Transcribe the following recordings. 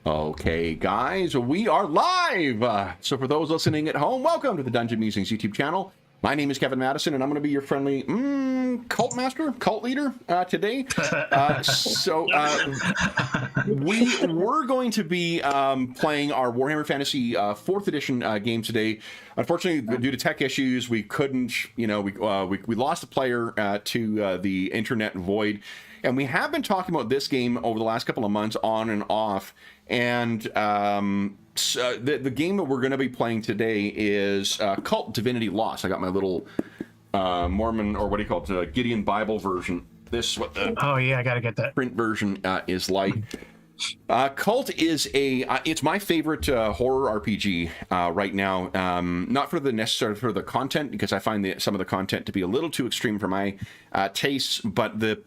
Okay, guys, we are live! So for those listening at home, welcome to the Dungeon Musings YouTube channel. My name is Kevin Madison, and I'm going to be your friendly cult master, cult leader today. We were going to be playing our Warhammer Fantasy 4th edition game today. Unfortunately, due to tech issues, we couldn't, we lost a player to the internet void. And we have been talking about this game over the last couple of months on and off. And so the game that we're going to be playing today is Kult Divinity Lost. I got my little Mormon, or what do you call it, Gideon Bible version. This is what the I gotta get that print version is like. Kult is it's my favorite horror RPG right now. Not for necessarily for the content, because I find some of the content to be a little too extreme for my tastes, but the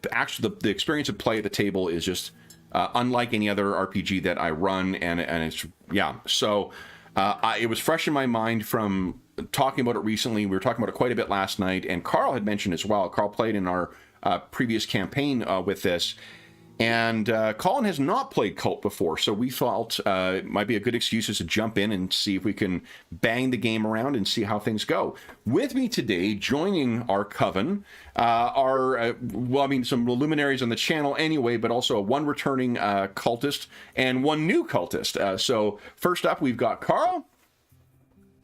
experience of play at the table is just unlike any other RPG that I run, and it's So it was fresh in my mind from talking about it recently. We were talking about it quite a bit last night, and Carl had mentioned as well. Carl played in our previous campaign with this. And Colin has not played Kult before, so we thought it might be a good excuse to jump in and see if we can bang the game around and see how things go. With me today, joining our coven, some luminaries on the channel anyway, but also one returning cultist and one new cultist. So first up, we've got Carl.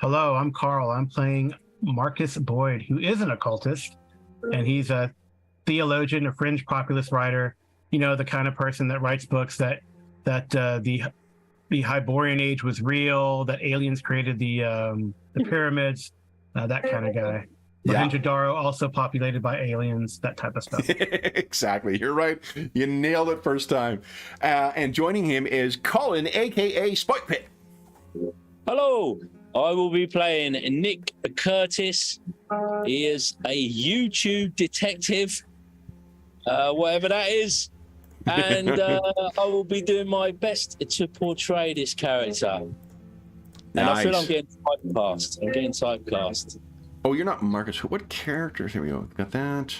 Hello, I'm Carl. I'm playing Marcus Boyd, who is an occultist, and he's a theologian, a fringe populist writer. You know, the kind of person that writes books that the Hyborian Age was real, that aliens created the pyramids, that kind of guy. Mohenjo-Daro also populated by aliens, that type of stuff. Exactly, you're right. You nailed it first time. And joining him is Colin, aka Spike Pit. Hello, I will be playing Nick Curtis. He is a YouTube detective, whatever that is. And I will be doing my best to portray this character. And nice. I feel I'm getting typecast. Oh, you're not Marcus. What characters? Here we go. Got that.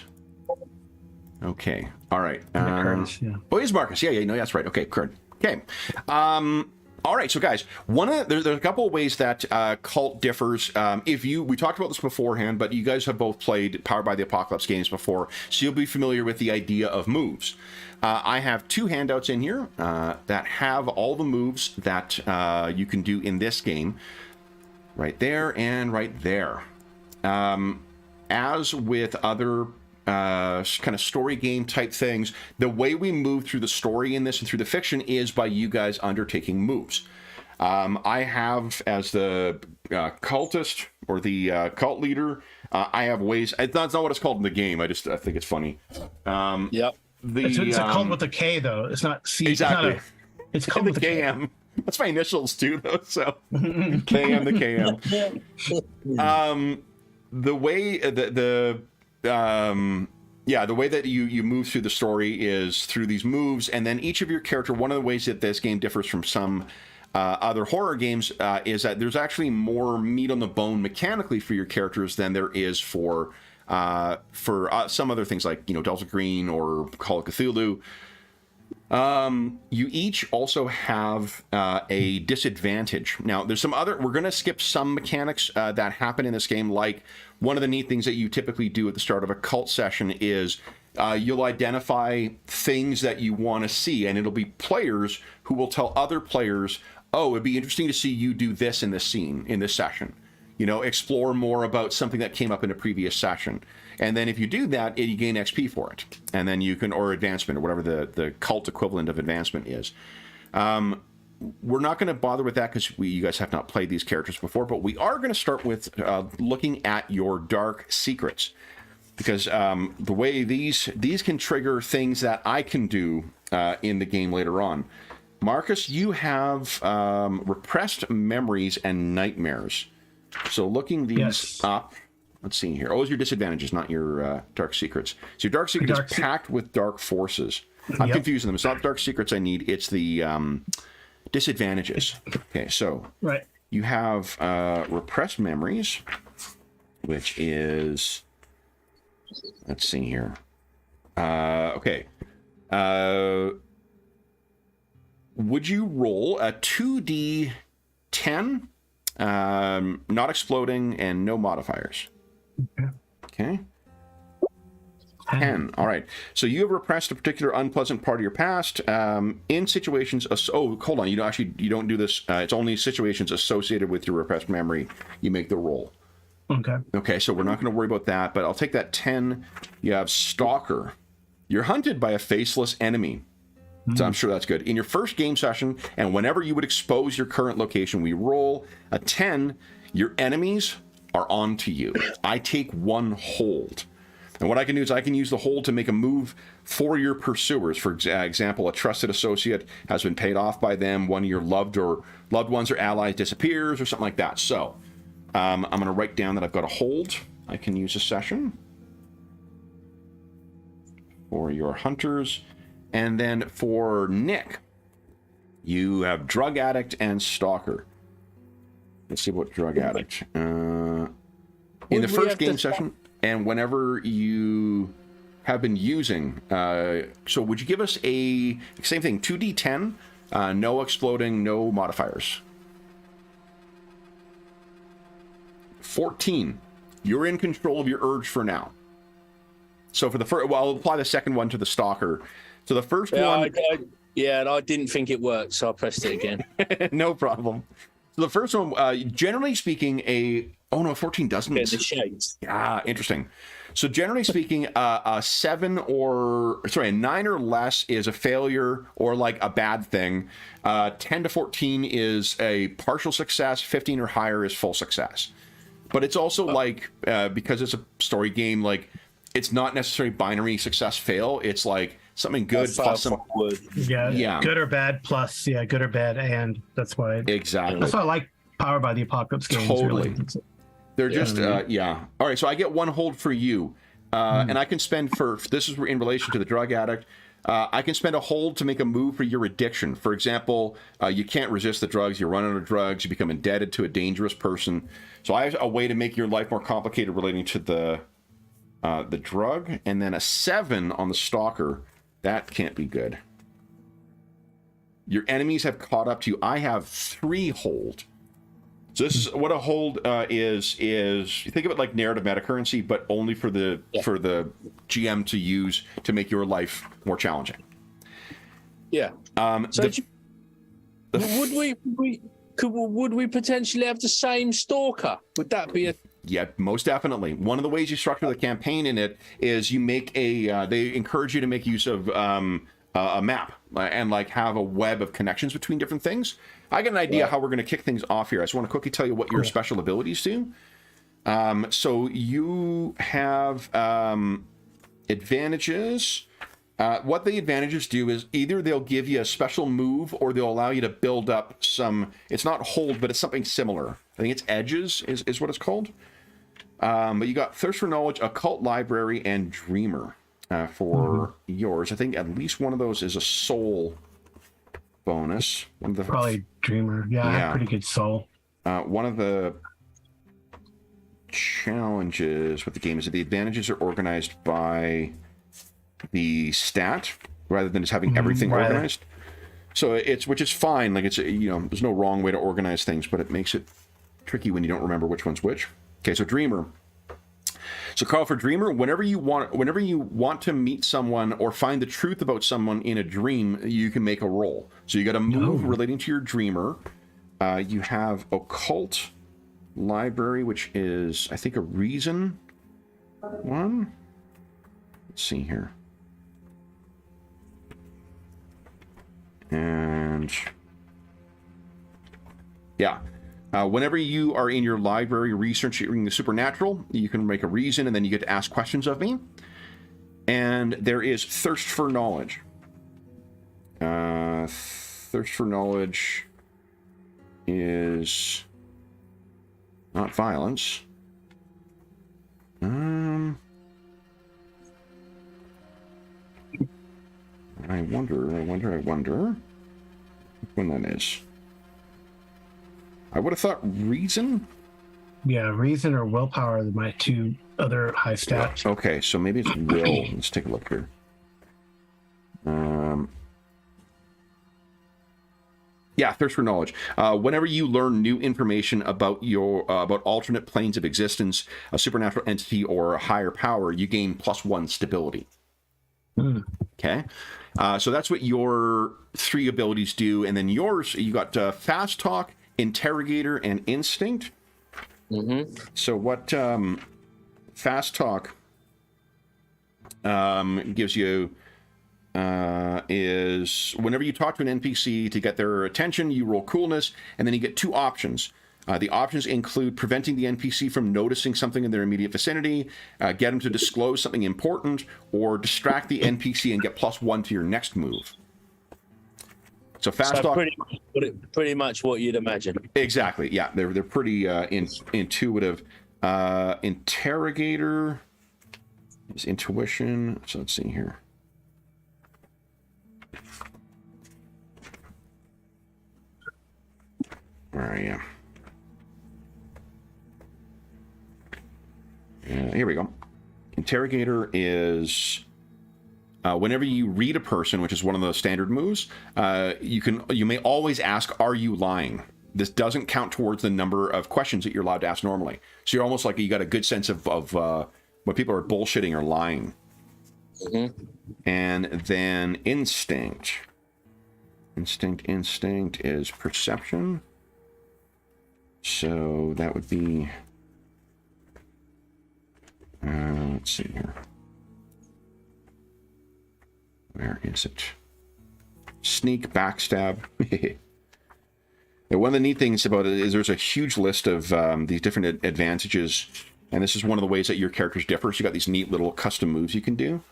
Okay. All right. Curtis, yeah. Oh, he's Marcus. Yeah, no, that's right. Okay, good. Okay. All right, so guys, there's a couple of ways that Kult differs. We talked about this beforehand, but you guys have both played Powered by the Apocalypse games before, so you'll be familiar with the idea of moves. I have two handouts in here that have all the moves that you can do in this game, right there and right there. As with other kind of story game type things, the way we move through the story in this and through the fiction is by you guys undertaking moves. I have, as the cultist or the cult leader, I have ways. That's not what it's called in the game. I think it's funny. Yep. It's a cult with a K, though. It's not C. Exactly. It's cult with a KM. That's my initials too, though. So KM the KM. The way the way that you move through the story is through these moves, and then each of your character. One of the ways that this game differs from some other horror games is that there's actually more meat on the bone mechanically for your characters than there is for some other things like Delta Green or Call of Cthulhu. You each also have a disadvantage. Now, there's some other. We're going to skip some mechanics that happen in this game. Like, one of the neat things that you typically do at the start of a cult session is you'll identify things that you want to see, and it'll be players who will tell other players, "Oh, it'd be interesting to see you do this in this scene, in this session." Explore more about something that came up in a previous session. And then if you do that, you gain XP for it. And then you can, or advancement, or whatever the cult equivalent of advancement is. We're not going to bother with that because you guys have not played these characters before, but we are going to start with looking at your dark secrets. Because the way these can trigger things that I can do in the game later on. Marcus, you have repressed memories and nightmares. So looking these up, let's see here. Oh, those are your disadvantages, not your dark secrets. So your dark secret is packed with dark forces. I'm confusing them. It's not the dark secrets I need. It's the disadvantages. Okay, so you have repressed memories, which is, let's see here. Okay. would you roll a 2d10, not exploding, and no modifiers? Okay. 10. All right. So you have repressed a particular unpleasant part of your past in situations. Oh, hold on. You don't do this. It's only situations associated with your repressed memory. You make the roll. Okay. Okay. So we're not going to worry about that. But I'll take that 10. You have Stalker. You're hunted by a faceless enemy. So I'm sure that's good. In your first game session, and whenever you would expose your current location, we roll a 10. Your enemies are onto you. I take 1 hold. And what I can do is I can use the hold to make a move for your pursuers. For example, a trusted associate has been paid off by them. One of your loved ones or allies disappears or something like that. So I'm going to write down that I've got a hold. I can use a session for your hunters. And then for Nick, you have drug addict and stalker. Let's see what drug addict. In the first game session, and whenever you have been using, so would you give us a same thing, 2d10, no exploding, no modifiers. 14. You're in control of your urge for now. So for the first, well, I'll apply the second one to the stalker. So the first one... I didn't think it worked, so I pressed it again. No problem. So the first one, generally speaking, 14 doesn't. Yeah, the shades. Ah, interesting. So generally speaking, a 9 or less is a failure or like a bad thing. 10 to 14 is a partial success. 15 or higher is full success. But it's also because it's a story game, like it's not necessarily binary success fail. It's like something good plus some yeah, good or bad plus good or bad, and that's why exactly. That's why I like Powered by the Apocalypse games. Totally, really. they're just All right, so I get 1 hold for you, and I can spend this is in relation to the drug addict. I can spend a hold to make a move for your addiction. For example, you can't resist the drugs. You run out of drugs. You become indebted to a dangerous person. So I have a way to make your life more complicated relating to the drug, and then a 7 on the stalker. That can't be good. Your enemies have caught up to you. I have 3 hold. So this is what a hold is. You think of it like narrative metacurrency, but only for the GM to use to make your life more challenging. Yeah. Would we potentially have the same stalker? Would that be a... Yeah, most definitely. One of the ways you structure the campaign in it is you make they encourage you to make use of a map and like have a web of connections between different things. I got an idea how we're going to kick things off here. I just want to quickly tell you what your special abilities do. So you have advantages. What the advantages do is either they'll give you a special move or they'll allow you to build up some, it's not hold, but it's something similar. I think it's edges is what it's called. But you got Thirst for Knowledge, Occult Library, and Dreamer for yours. I think at least one of those is a soul bonus. Probably Dreamer. Yeah, I have pretty good soul. One of the challenges with the game is that the advantages are organized by the rather than just having everything organized. So which is fine. Like it's there's no wrong way to organize things, but it makes it tricky when you don't remember which one's which. Okay, so Dreamer. So Carl, for Dreamer, whenever you want to meet someone or find the truth about someone in a dream, you can make a roll. So you got a move relating to your Dreamer. You have Occult Library, which is I think a reason one. Let's see here. And whenever you are in your library researching the supernatural, you can make a reason, and then you get to ask questions of me. And there is Thirst for Knowledge. Thirst for Knowledge is not violence. I wonder when that is. I would have thought reason. Yeah, reason or willpower are my 2 other high stats. Okay, so maybe it's will. Let's take a look here. Yeah, thirst for knowledge. Whenever you learn new information about about alternate planes of existence, a supernatural entity, or a higher power, you gain +1 stability. Okay, so that's what your 3 abilities do, and then yours, you got fast talk, interrogator, and instinct. So what fast talk gives you is whenever you talk to an NPC to get their attention, you roll coolness, and then you get 2 options. The options include preventing the NPC from noticing something in their immediate vicinity, get them to disclose something important, or distract the NPC and get +1 to your next move. So fast talk, pretty much what you'd imagine. Exactly. Yeah, they're pretty intuitive. Interrogator is intuition. So let's see here. Where are you? Here we go. Interrogator is whenever you read a person, which is one of the standard moves, you may always ask, "Are you lying?" This doesn't count towards the number of questions that you're allowed to ask normally. So you're almost like you got a good sense of when people are bullshitting or lying. And then instinct. Instinct is perception. So that would be, let's see here. Where is it? Sneak, backstab. One of the neat things about it is there's a huge list of these different advantages, and this is one of the ways that your characters differ. So you got these neat little custom moves you can do,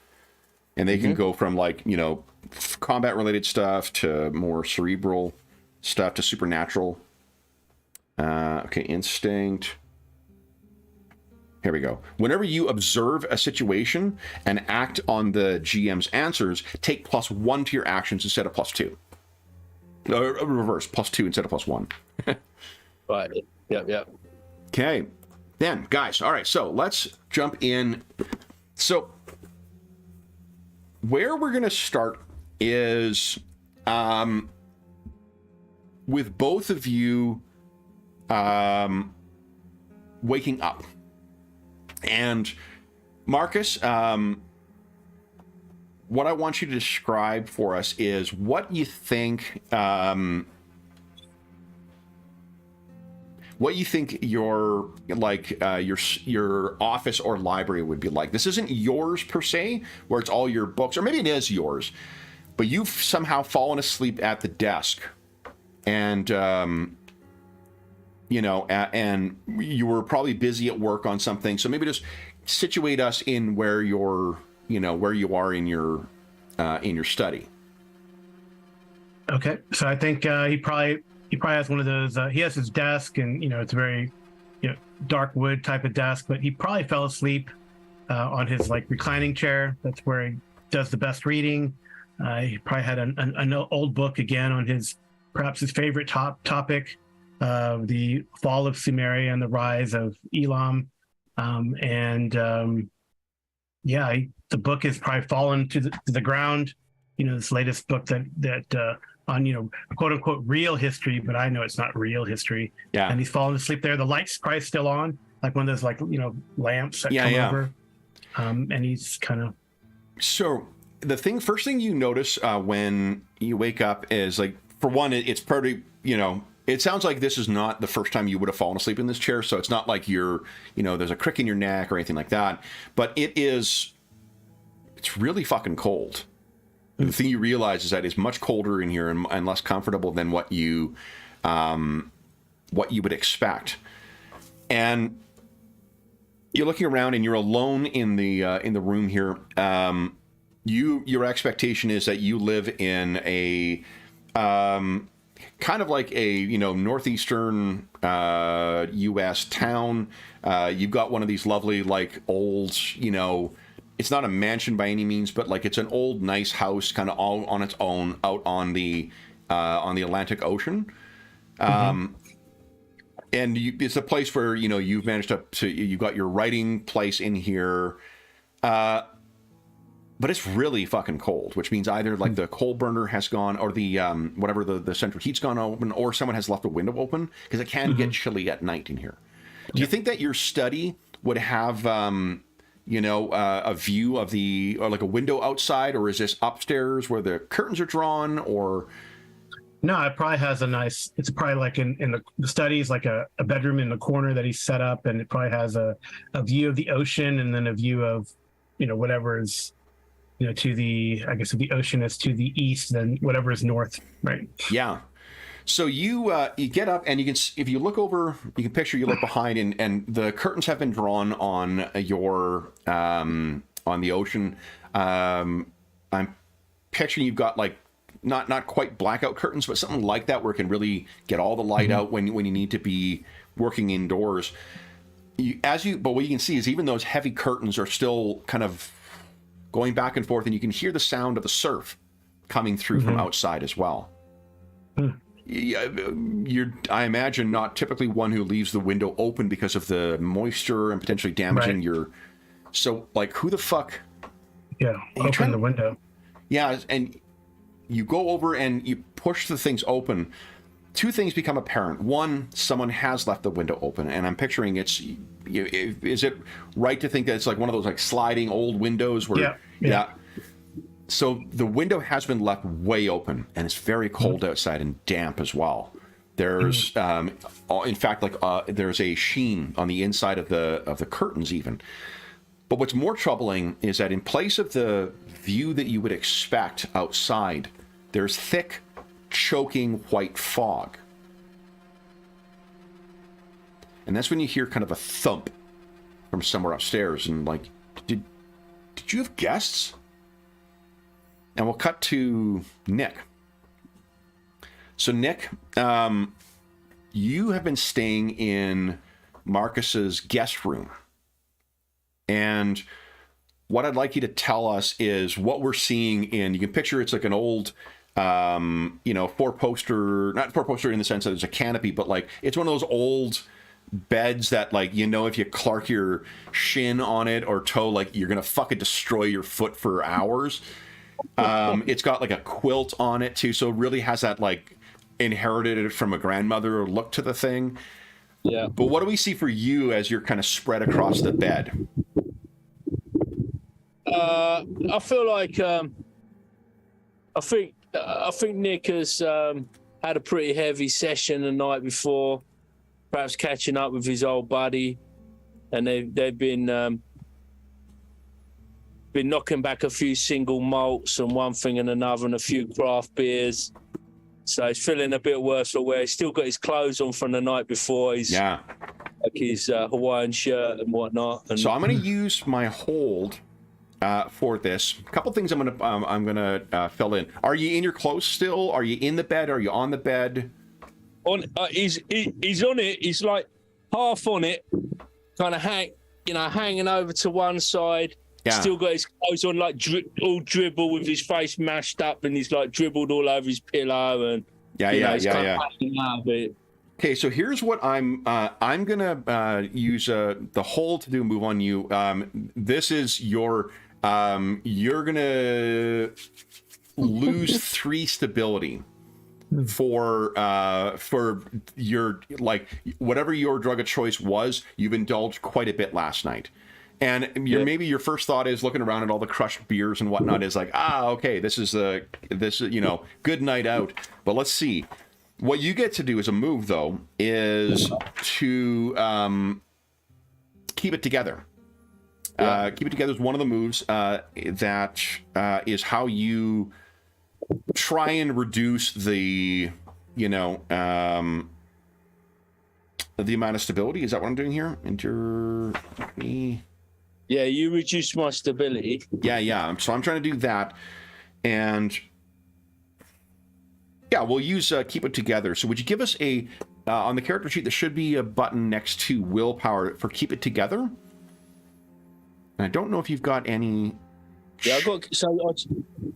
and they can go from like, combat related stuff to more cerebral stuff to supernatural. Okay, instinct. Here we go. Whenever you observe a situation and act on the GM's answers, take +1 to your actions instead of +2. Reverse, +2 instead of +1. Right. Yep. Okay. Then, guys, all right, so let's jump in. So, where we're going to start is with both of you waking up. And Marcus, what I want you to describe for us is what you think your your office or library would be like. This isn't yours per se, where it's all your books, or maybe it is yours, but you've somehow fallen asleep at the desk, and and you were probably busy at work on something. So maybe just situate us in where you're, where you are in your study. Okay, so I think he probably has one of those. He has his desk, and it's a very dark wood type of desk. But he probably fell asleep on his reclining chair. That's where he does the best reading. He probably had an old book again on perhaps his favorite topic. The fall of Sumeria and the rise of Elam, the book has probably fallen to the ground. This latest book that on quote unquote real history, but I know it's not real history. Yeah, and he's fallen asleep there. The light's probably still on, like one of those lamps that come over. And he's kind of. So the first thing you notice when you wake up is for one, it's pretty It sounds like this is not the first time you would have fallen asleep in this chair, so it's not like you're, there's a crick in your neck or anything like that. But it's really fucking cold. The thing you realize is that it's much colder in here and less comfortable than what you would expect. And you're looking around and you're alone in the room here. Your expectation is that you live in a kind of like a northeastern U.S. town. You've got one of these lovely old it's not a mansion by any means, but it's an old nice house, kind of all on its own out on the Atlantic Ocean. And it's a place where you've managed to you've got your writing place in here. but it's really fucking cold, which means either like the coal burner has gone, or the whatever the central heat's gone open, or someone has left a window open, because it can get chilly at night in here. Do you think that your study would have a view of or like a window outside, or is this upstairs where the curtains are drawn, or? No, it probably has it's probably like in the studies, like a bedroom in the corner that he's set up, and it probably has a view of the ocean, and then a view of, whatever is, to the, I guess if the ocean is to the east, then whatever is north, right? Yeah. So you get up, and you can, if you look over, you can picture, you look behind, and the curtains have been drawn on your on the ocean. I'm picturing you've got like not quite blackout curtains, but something like that, where it can really get all the light out when you need to be working indoors. But what you can see is even those heavy curtains are still kind of going back and forth, and you can hear the sound of the surf coming through from outside as well. You're, I imagine, not typically one who leaves the window open because of the moisture and potentially damaging your. So, like, who the fuck? Yeah, open the window. Yeah, and you go over and you push the things open. Two things become apparent. One, someone has left the window open, and I'm picturing is it right to think that it's like one of those like sliding old windows where yeah. So the window has been left way open, and it's very cold outside and damp as well. There's in fact, like there's a sheen on the inside of the curtains even. But what's more troubling is that in place of the view that you would expect outside, there's thick, choking white fog. And that's when you hear kind of a thump from somewhere upstairs, and like, did you have guests? And we'll cut to Nick. So Nick, you have been staying in Marcus's guest room. And what I'd like you to tell us is what we're seeing you can picture it's like an old, not four poster in the sense that there's a canopy, but like it's one of those old beds that, like, if you clark your shin on it or toe, like you're going to fucking destroy your foot for hours. It's got like a quilt on it too, so it really has that like inherited it from a grandmother look to the thing. Yeah. But what do we see for you as you're kind of spread across the bed? I feel like I think Nick has had a pretty heavy session the night before, perhaps catching up with his old buddy, and they've been knocking back a few single malts and one thing and another, and a few craft beers. So he's feeling a bit worse for wear. He's still got his clothes on from the night before. He's like his Hawaiian shirt and whatnot. And so I'm going to use my hold for this. A couple things I'm gonna fill in. Are you in your clothes still? Are you in the bed? Are you on the bed? He's on it. He's like half on it, kind of hanging over to one side. Yeah. Still got his clothes on, like all dribble with his face mashed up, and he's like dribbled all over his pillow, and he's kind of hanging out of it. Okay, so here's what I'm gonna use the hold to do a move on you. This is your you're gonna lose 3 stability for your, like, whatever your drug of choice was. You've indulged quite a bit last night. And maybe your first thought is looking around at all the crushed beers and whatnot is like, okay, this is good night out. But let's see. What you get to do as a move, though, is to keep it together. Keep it together is one of the moves that is how you try and reduce the amount of stability. Is that what I'm doing here? Yeah, you reduce my stability. Yeah. So I'm trying to do that. And yeah, we'll use keep it together. So would you give us on the character sheet, there should be a button next to willpower for keep it together. And I don't know if you've got any. Yeah, I've got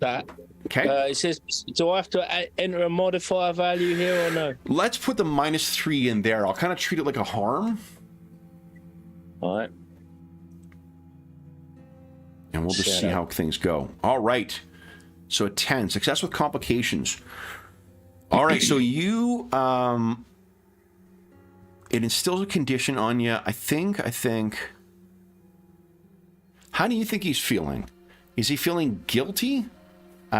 that. Okay. It says, do I have to enter a modifier value here or no? Let's put the -3 in there. I'll kind of treat it like a harm. All right. And we'll just see how things go. All right. So a 10, success with complications. All right, so you, it instills a condition on you. I think. How do you think he's feeling? Is he feeling guilty?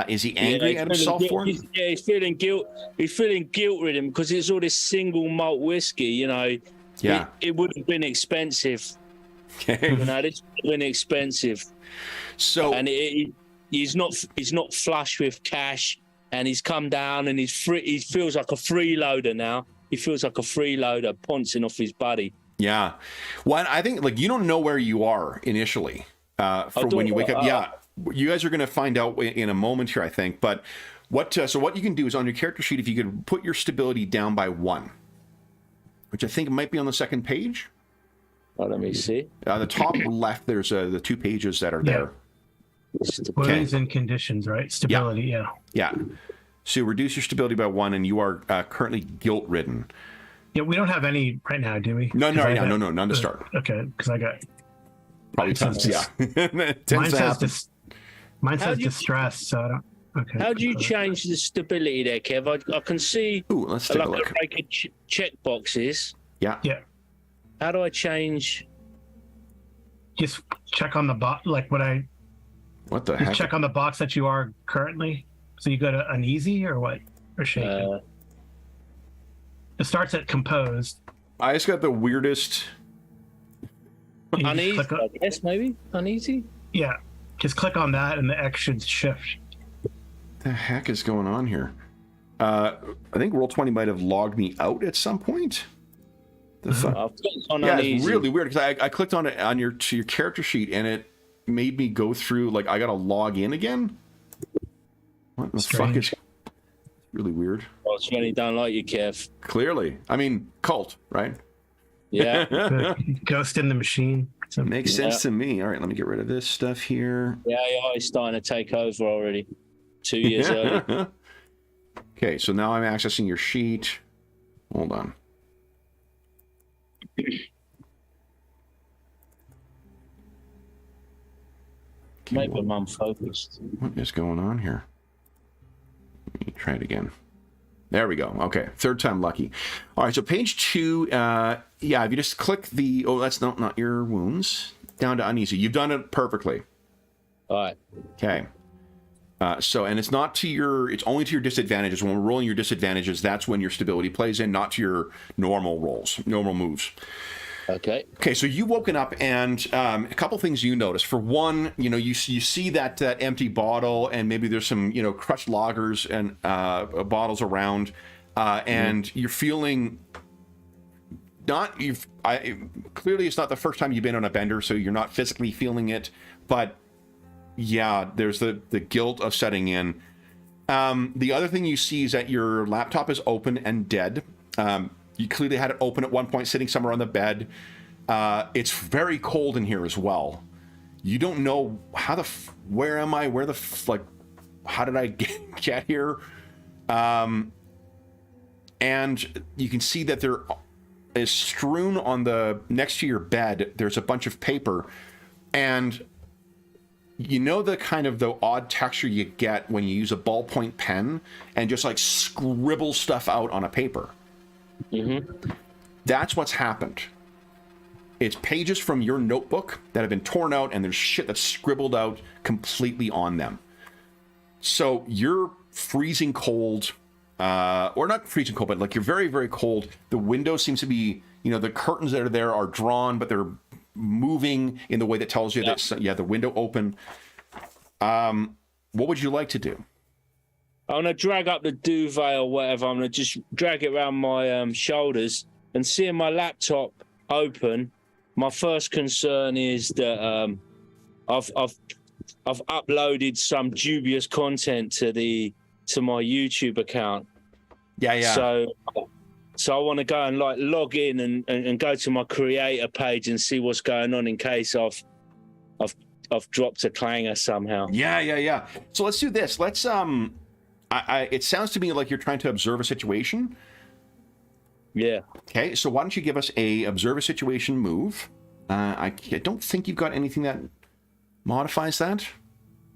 Is he angry at himself for it? He's feeling guilt. He's feeling guilt-ridden because it's all this single malt whiskey. You know, it would have been expensive. Okay. You know, this would have been expensive. So, and he's not flush with cash, and he's come down and he's free. He feels like a freeloader now. He feels like a freeloader pouncing off his buddy. Yeah. Well, I think like you don't know where you are initially from when you wake up. Yeah. You guys are going to find out in a moment here, I think. But so what you can do is on your character sheet, if you could put your stability down by 1, which I think might be on the second page. Let me see. The top left, there's the 2 pages that are there. Wounds and conditions, right? Stability, yeah. So reduce your stability by 1, and you are currently guilt-ridden. Yeah, we don't have any right now, do we? No, none to start. Okay, because I got probably tons. Yeah, mine says distress, so I don't. Okay. How do you change the stability there, Kev? I can see. Ooh, let's take a look. Check boxes. Yeah. How do I change? Just check on the box, like What the heck? Check on the box that you are currently. So you go to uneasy or what? Or shaken? It starts at composed. I just got the weirdest. Uneasy, I guess, maybe? Uneasy? Yeah. Just click on that and the X should shift. What the heck is going on here? I think Roll20 might have logged me out at some point. It's really weird because I clicked on it on your character sheet and it made me go through, like, I gotta log in again. What the fuck is really weird? Well, it's really don't like you, Kev. Clearly. I mean, Kult, right? Yeah. Ghost in the machine. So makes sense to me. All right, let me get rid of this stuff here. Yeah, it's starting to take over already. 2 years early. Okay, so now I'm accessing your sheet. Hold on. Maybe I'm unfocused. What is going on here? Let me try it again. There we go. Okay, third time lucky. All right, so page 2, if you just click the... Oh, that's not your wounds. Down to uneasy. You've done it perfectly. All right. Okay. And it's not to your... It's only to your disadvantages. When we're rolling your disadvantages, that's when your stability plays in, not to your normal rolls, normal moves. Okay, so you've woken up, and a couple things you notice. For one, you see that empty bottle, and maybe there's some crushed lagers and bottles around, and you're feeling clearly it's not the first time you've been on a bender, so you're not physically feeling it, but yeah, there's the guilt of setting in. The other thing you see is that your laptop is open and dead. You clearly had it open at one point, sitting somewhere on the bed. It's very cold in here as well. You don't know where am I? How did I get here? And you can see that there is strewn on the next to your bed. There's a bunch of paper, and the kind of the odd texture you get when you use a ballpoint pen and just like scribble stuff out on a paper. Mm-hmm. That's what's happened. It's pages from your notebook that have been torn out, and there's shit that's scribbled out completely on them. So you're freezing cold, or not freezing cold, but like you're very, very cold. The window seems to be, the curtains that are there are drawn, but they're moving in the way that tells you that the window open. What would you like to do? I'm gonna drag up the duvet or whatever. I'm gonna just drag it around my shoulders, and seeing my laptop open, my first concern is that I've uploaded some dubious content to my YouTube account. Yeah. So I want to go and log in and go to my creator page and see what's going on in case I've dropped a clanger somehow. Yeah. So let's do this. Let's it sounds to me like you're trying to observe a situation. Yeah. Okay, so why don't you give us a observe a situation move? I don't think you've got anything that modifies that?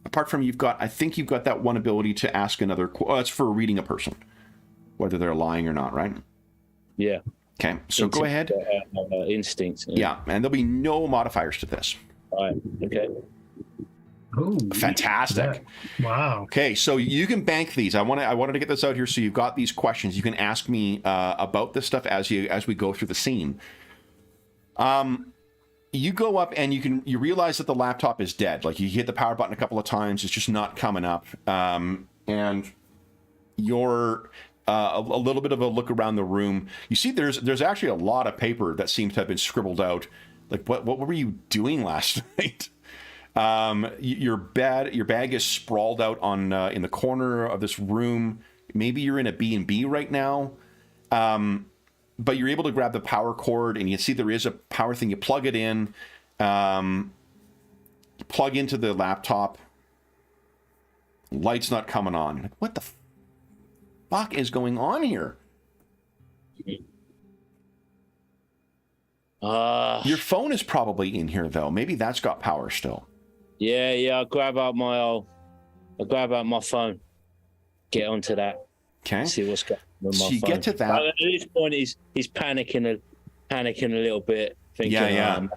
Apart from I think you've got that one ability to ask another. That's for reading a person, whether they're lying or not, right? Yeah. Okay, so go ahead. Instinct. Yeah, and there'll be no modifiers to this. Right. Okay. Ooh, Fantastic. yeah. Wow. Okay, so you can bank these. I wanted to get this out here so you've got these questions. You can ask me about this stuff as we go through the scene. You go up and you realize that the laptop is dead. Like, you hit the power button a couple of times, it's just not coming up. And you're a little bit of a look around the room. You see there's actually a lot of paper that seems to have been scribbled out. Like, what were you doing last night? Your bag is sprawled out on in the corner of this room. Maybe you're in a B&B right now. But you're able to grab the power cord, and you see there is a power thing. You plug it in, plug into the laptop. Light's not coming on. What the fuck is going on here? Your phone is probably in here, though. Maybe that's got power still. Yeah. I grab out my phone, get onto that. Okay. See what's going on with my so you phone. get to that. At this point, he's panicking a little bit, thinking, Yeah.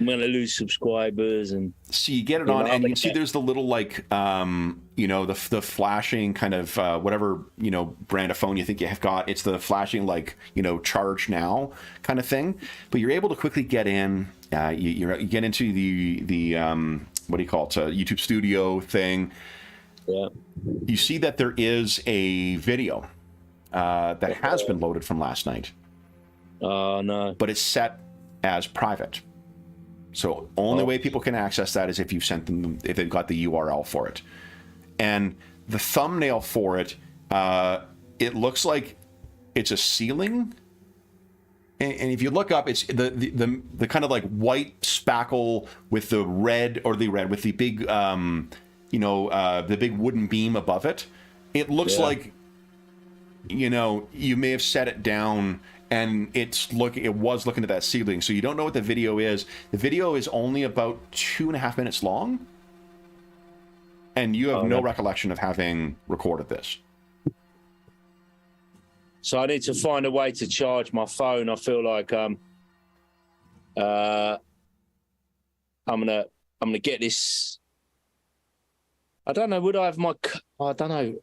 I'm going to lose subscribers. And so you get it on, and you can see there's the little, like, the flashing kind of whatever, brand of phone you think you have got. It's the flashing, like, charge now kind of thing. But you're able to quickly get in. You get into the what do you call it? YouTube Studio thing. Yeah. You see that there is a video that has been loaded from last night. Oh, no. But it's set as private. So only way people can access that is if you've sent them, if they've got the URL for it. And the thumbnail for it, it looks like it's a ceiling. And if you look up, it's the kind of like white spackle with the with the big the big wooden beam above it. It looks like you may have set it down and it was looking at that ceiling. So you don't know what the video is. The video is only about 2.5 minutes long, and you have no recollection of having recorded this. So I need to find a way to charge my phone. I feel like I'm gonna get this. I don't know. Would I have my? I don't know.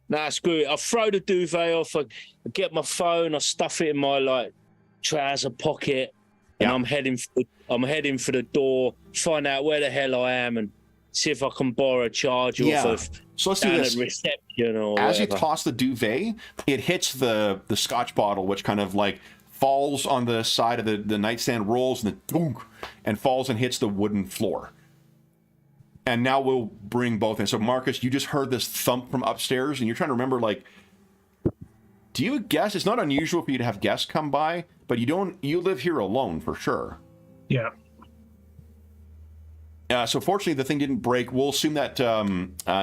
Nah, screw it. I'll throw the duvet off. I get my phone. I stuff it in my trouser pocket, and I'm heading for the door. Find out where the hell I am and see if I can borrow a charger off of so let's do this. Reception or as whatever. you toss the duvet, it hits the Scotch bottle, which kind of like falls on the side of the nightstand, rolls and falls and hits the wooden floor. And now we'll bring both in. So Marcus, you just heard this thump from upstairs, and you're trying to remember, like, do you guess? It's not unusual for you to have guests come by, but you live here alone for sure. Yeah. So fortunately, the thing didn't break. We'll assume that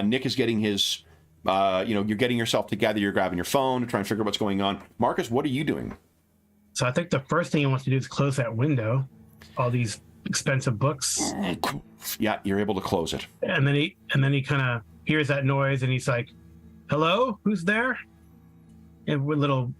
Nick is getting his, you're getting yourself together. You're grabbing your phone to try and figure out what's going on. Marcus, what are you doing? So I think the first thing he wants to do is close that window. All these expensive books. Yeah, you're able to close it. And then he kind of hears that noise, and he's like, "Hello, who's there?" And with little,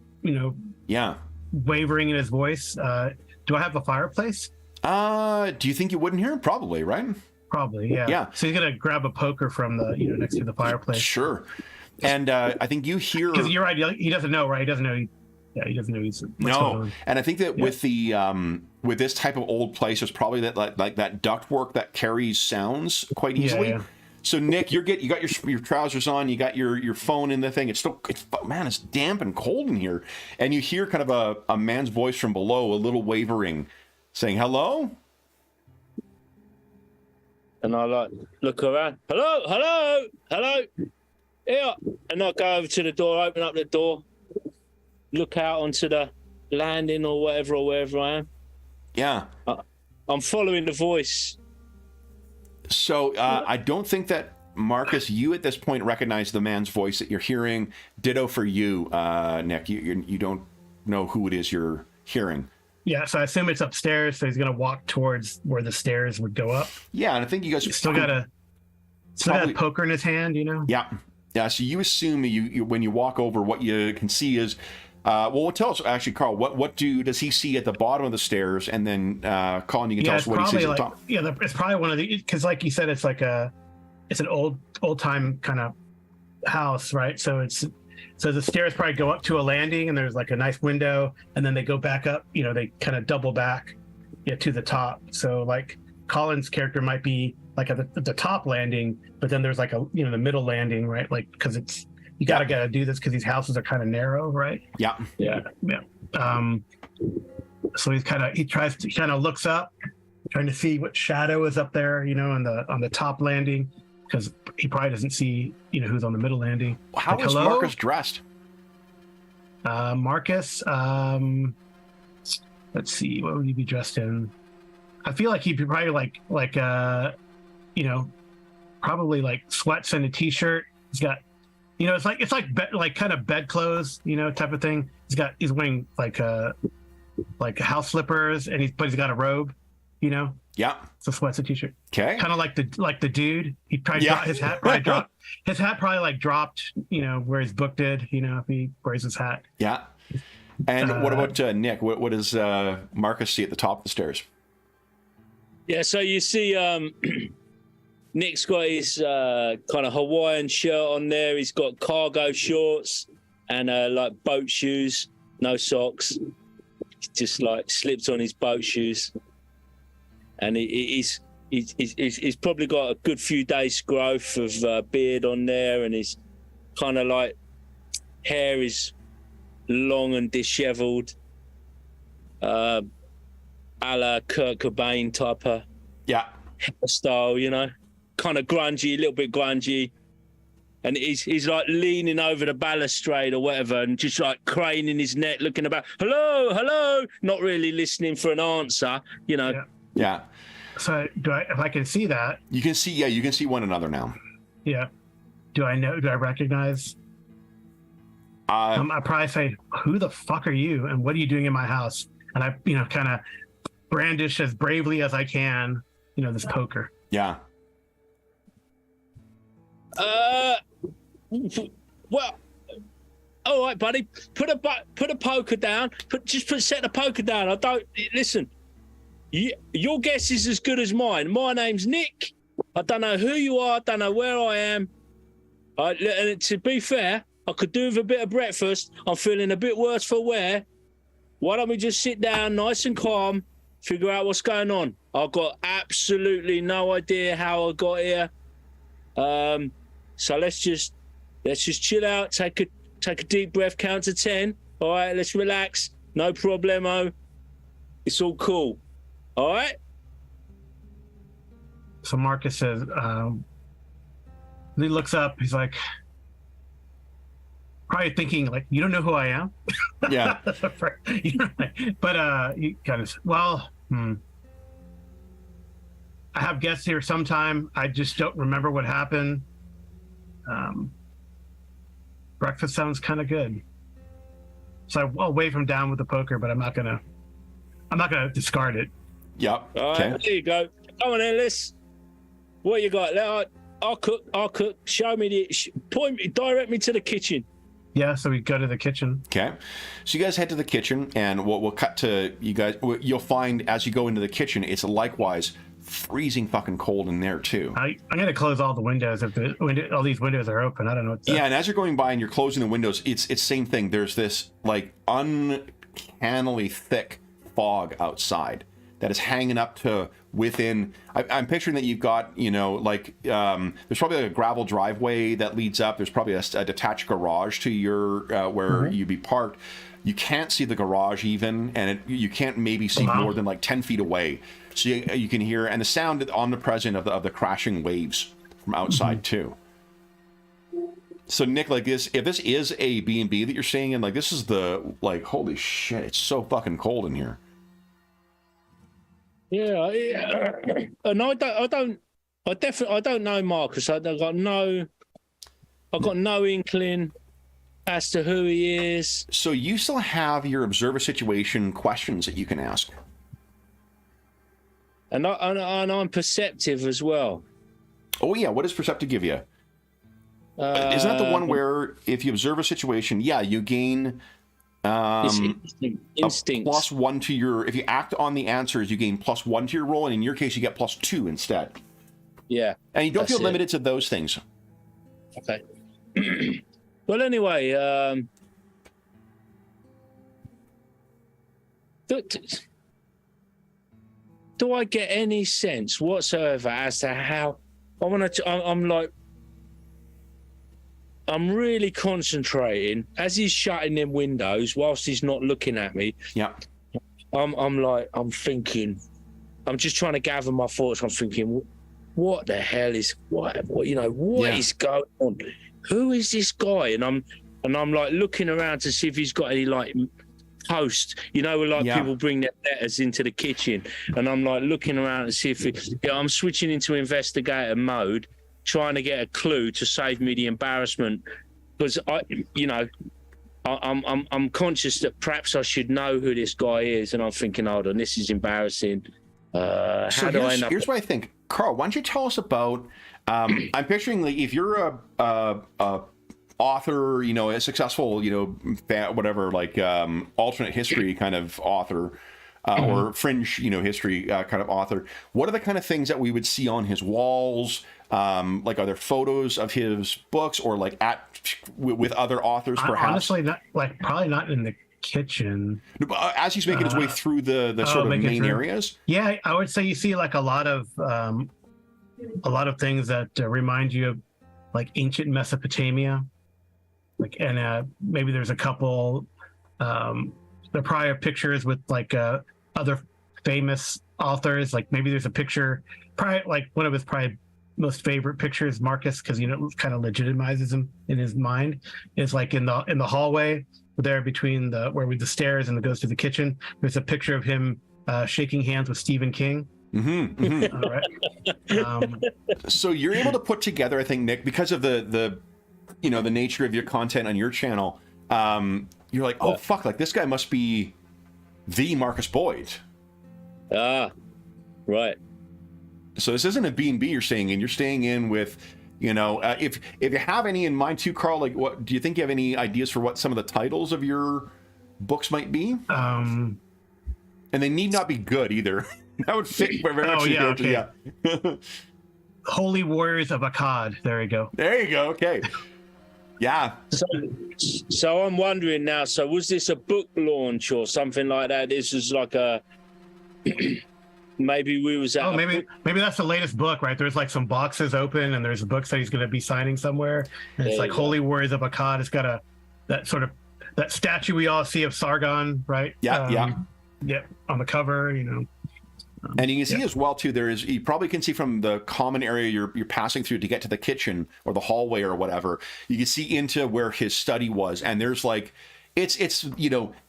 wavering in his voice. Do I have a fireplace? Do you think you wouldn't hear him? Probably, right? Probably, yeah. Yeah. So he's gonna grab a poker from the next to the fireplace. Sure. And I think you hear. Because you're right. He doesn't know, right? He doesn't know. He doesn't know he's. No. And I think that with the with this type of old place, there's probably that like that ductwork that carries sounds quite easily. Yeah. So Nick, you got your trousers on, you got your phone in the thing. It's damp and cold in here, and you hear kind of a man's voice from below, a little wavering, saying hello. And I look around. Hello. Yeah. And I go over to the door, open up the door, look out onto the landing or wherever I am. Yeah. I'm following the voice. So I don't think that, Marcus, you at this point recognize the man's voice that you're hearing. Ditto for you, Nick. You don't know who it is you're hearing. Yeah, so I assume it's upstairs, so he's gonna walk towards where the stairs would go up. Yeah, and I think you guys He's still got a poker in his hand, you know? Yeah. Yeah, so you assume you when you walk over, what you can see is well, tell us actually, Carl. What does he see at the bottom of the stairs, and then Colin, you can tell us what he sees at the top. Yeah, it's probably one of the, because like you said, it's like it's an old time kind of house, right? So the stairs probably go up to a landing, and there's like a nice window, and then they go back up. You know, they kind of double back, to the top. So like Colin's character might be like at the top landing, but then there's like the middle landing, right? Like because it's. You gotta do this because these houses are kind of narrow, right? Yeah. So he kind of looks up, trying to see what shadow is up there, on the top landing, because he probably doesn't see, who's on the middle landing. How is Marcus dressed? Marcus, let's see, what would he be dressed in? I feel like he'd be probably probably like sweats and a t-shirt. He's got. It's like kind of bed clothes, type of thing. He's wearing like house slippers, and he's got a robe, Yeah. So sweats a t-shirt. Okay. Kind of like the dude. He probably his hat probably dropped. His hat probably dropped, where his book did, if he wears his hat. Yeah. And what about Nick? What does Marcus see at the top of the stairs? Yeah, so you see Nick's got his kind of Hawaiian shirt on there. He's got cargo shorts and like boat shoes, no socks. Just like slipped on his boat shoes, and he's probably got a good few days' growth of beard on there, and his kind of like hair is long and dishevelled, a la Kurt Cobain type of hairstyle, kind of grungy, a little bit grungy, and he's like leaning over the balustrade or whatever, and just like craning his neck, looking about, hello, not really listening for an answer, Yeah. So if I can see that, you can see one another now. Yeah. Do I recognize? I probably say, who the fuck are you, and what are you doing in my house? And I, kind of brandish as bravely as I can, this poker. Yeah. Well, all right, buddy. Put a poker down. Set the poker down. I don't listen. Your guess is as good as mine. My name's Nick. I don't know who you are. I don't know where I am. And to be fair, I could do with a bit of breakfast. I'm feeling a bit worse for wear. Why don't we just sit down, nice and calm, figure out what's going on? I've got absolutely no idea how I got here. So let's just chill out, take a deep breath, count to 10. All right, let's relax. No problemo. It's all cool. All right? So Marcus says, he looks up, he's like, probably thinking like, you don't know who I am? Yeah. But he kind of, I have guests here sometime. I just don't remember what happened. Breakfast sounds kind of good. So I'll wave him down with the poker, but I'm not gonna discard it. Yep. All right, there you go. Come on then, Liz. What you got? I'll cook. Show me direct me to the kitchen. Yeah, so we go to the kitchen. Okay. So you guys head to the kitchen, and we'll cut to you guys. You'll find as you go into the kitchen, it's likewise freezing fucking cold in there too. I'm gonna close all the windows if all these windows are open. I don't know what's Yeah, and as you're going by and you're closing the windows, it's same thing. There's this like uncannily thick fog outside that is hanging up to within. I'm picturing that you've got, there's probably like a gravel driveway that leads up. There's probably a detached garage to your where you'd be parked. You can't see the garage even, and you can't maybe see more than like 10 feet away. So you can hear, and the sound omnipresent of the crashing waves from outside too. So Nick, like this, if this is a B&B that you're staying in, like this is holy shit, it's so fucking cold in here. Yeah. And I don't know Marcus. I've got no inkling as to who he is. So you still have your observe a situation questions that you can ask. And I'm perceptive as well. Oh yeah, what does perceptive give you? Isn't that the one where if you observe a situation, you gain instincts. +1 to your, if you act on the answers, you gain +1 to your roll, and in your case, you get +2 instead. Yeah. And you don't feel limited to those things. Okay. Well, anyway, do I get any sense whatsoever as to how I'm really concentrating as he's shutting them windows whilst he's not looking at me. Yeah. I'm thinking, I'm just trying to gather my thoughts. I'm thinking, what the hell is what is going on? Who is this guy? And I'm like looking around to see if he's got any like post, where people bring their letters into the kitchen, and I'm like looking around to see if I'm switching into investigator mode, trying to get a clue to save me the embarrassment, because I'm conscious that perhaps I should know who this guy is, and I'm thinking, hold on, this is embarrassing. Here's what I think, Carl. Why don't you tell us about? I'm picturing like if you're a author, a successful, whatever, like alternate history kind of author, or fringe, history kind of author. What are the kind of things that we would see on his walls? Like, are there photos of his books, or like with other authors, perhaps? Honestly, probably not in the kitchen. As he's making his way through the sort of main areas. Yeah, I would say you see like a lot of things that remind you of like ancient Mesopotamia. Like, and maybe there's a couple. There probably are pictures with like other famous authors. Like maybe there's a picture, probably like one of his probably most favorite pictures, Marcus, because it kind of legitimizes him in his mind. Is like in the hallway there between the stairs and it goes to the kitchen. There's a picture of him shaking hands with Stephen King. Mm-hmm, mm-hmm. All right. So you're able to put together, I think, Nick, because of the nature of your content on your channel. You're like, oh fuck, like this guy must be the Marcus Boyd. Right. So this isn't a B&B you're staying in. You're staying in with, if you have any in mind too, Carl, like what do you think you have any ideas for what some of the titles of your books might be? And they need not be good either. That would fit very much. Okay. Holy Warriors of Akkad. There you go. There you go. Okay. Yeah. So I'm wondering now, so was this a book launch or something like that? This is like a maybe we was at maybe that's the latest book, right? There's like some boxes open and there's books that he's going to be signing somewhere, and it's like Holy Warriors of Akkad. It's got that statue we all see of Sargon, right? Yeah. On the cover, And you can see as well too, you probably can see from the common area you're passing through to get to the kitchen or the hallway or whatever, you can see into where his study was, and there's like it's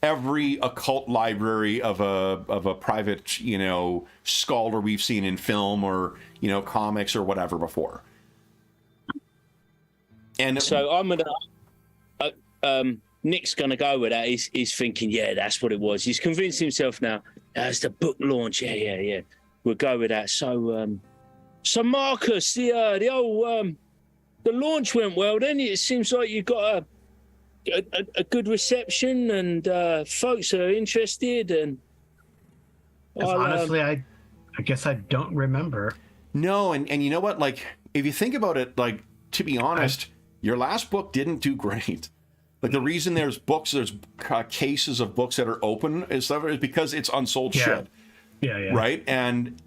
every occult library of a private scholar we've seen in film or comics or whatever before. And so I'm gonna Nick's gonna go with that. He's thinking, yeah, that's what it was. He's convinced himself now. That's the book launch. Yeah. We'll go with that. So Marcus, the launch went well. Then it seems like you got a good reception and folks are interested. And honestly, I guess I don't remember. No, and you know what? Like, if you think about it, like to be honest, your last book didn't do great. Like the reason there's cases of books that are open and stuff is because it's unsold shit. Yeah. Right? And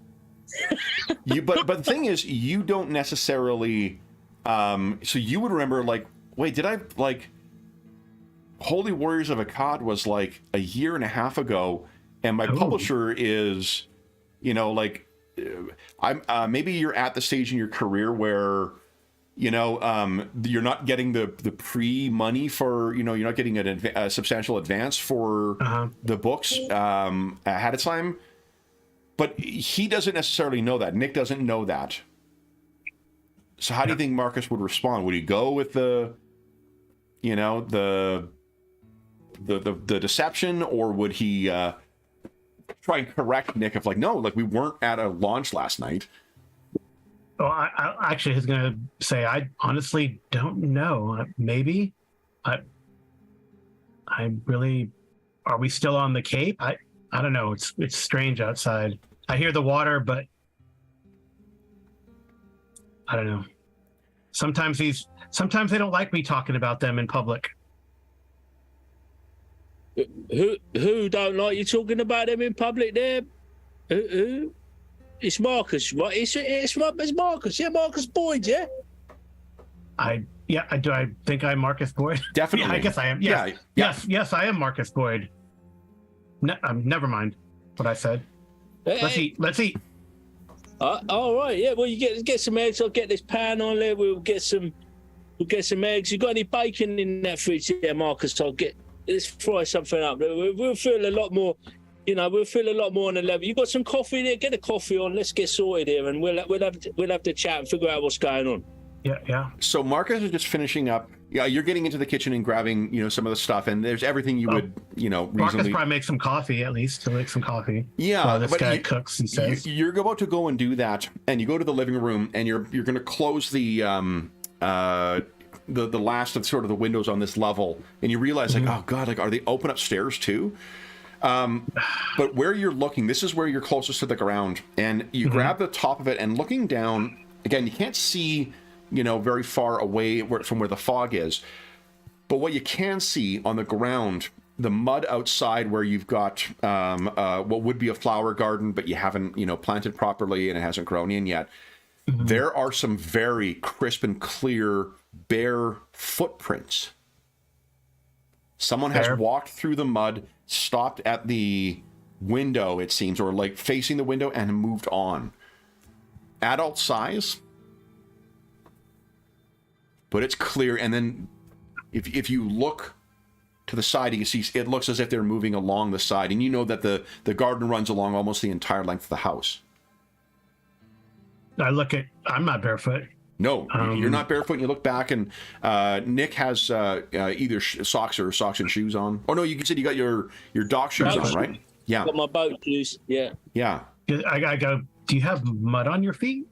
but the thing is, you don't necessarily so you would remember like, wait, did I like Holy Warriors of Akkad was like a year and a half ago, and my publisher is, I'm maybe you're at the stage in your career where you're not getting the pre-money for, you're not getting a substantial advance for the books ahead of time. But he doesn't necessarily know that. Nick doesn't know that. So how do you think Marcus would respond? Would he go with the, you know, the deception, or would he try and correct Nick of like, no, like we weren't at a launch last night? Oh, I actually was gonna say I honestly don't know. Maybe. I really. Are we still on the Cape? I don't know. It's strange outside. I hear the water, but I don't know. Sometimes they don't like me talking about them in public. Who don't like you talking about them in public there? Who? It's Marcus, right? It's Marcus. Yeah, Marcus Boyd, yeah? Do I think I'm Marcus Boyd? Definitely. Yeah, I guess I am. Yes. Yeah. Yes, I am Marcus Boyd. Never mind what I said. Let's eat. All right, yeah. Well, you get some eggs. I'll get this pan on there. We'll get some eggs. You got any bacon in that fridge? Yeah, Marcus. Let's fry something up. We'll feel a lot more. We'll feel a lot more on the level. You got some coffee there? Get a coffee on. Let's get sorted here, and we'll have to chat and figure out what's going on. Yeah. So Marcus is just finishing up. Yeah, you're getting into the kitchen and grabbing, some of the stuff, and there's everything you would, reasonably. Marcus probably make some coffee at least. To make some coffy. Yeah, while this guy cooks and says. You're about to go and do that, and you go to the living room, and you're going to close the last of sort of the windows on this level, and you realize like, oh god, like are they open upstairs too? But where you're looking, this is where you're closest to the ground, and you grab the top of it, and looking down, again, you can't see, very far away from where the fog is, but what you can see on the ground, the mud outside where you've got what would be a flower garden, but you haven't, planted properly and it hasn't grown in yet. There are some very crisp and clear bare footprints. Someone has walked through the mud, stopped at the window, it seems, or like facing the window, and moved on. Adult size, but it's clear. And then if you look to the side, you can see it looks as if they're moving along the side, and you know that the garden runs along almost the entire length of the house. I'm not barefoot. No, you're not barefoot. And you look back, and Nick has either socks and shoes on. Oh no, you said you got your dock shoes on, right? Yeah. Got my boat shoes. Yeah. Yeah. I go. Do you have mud on your feet?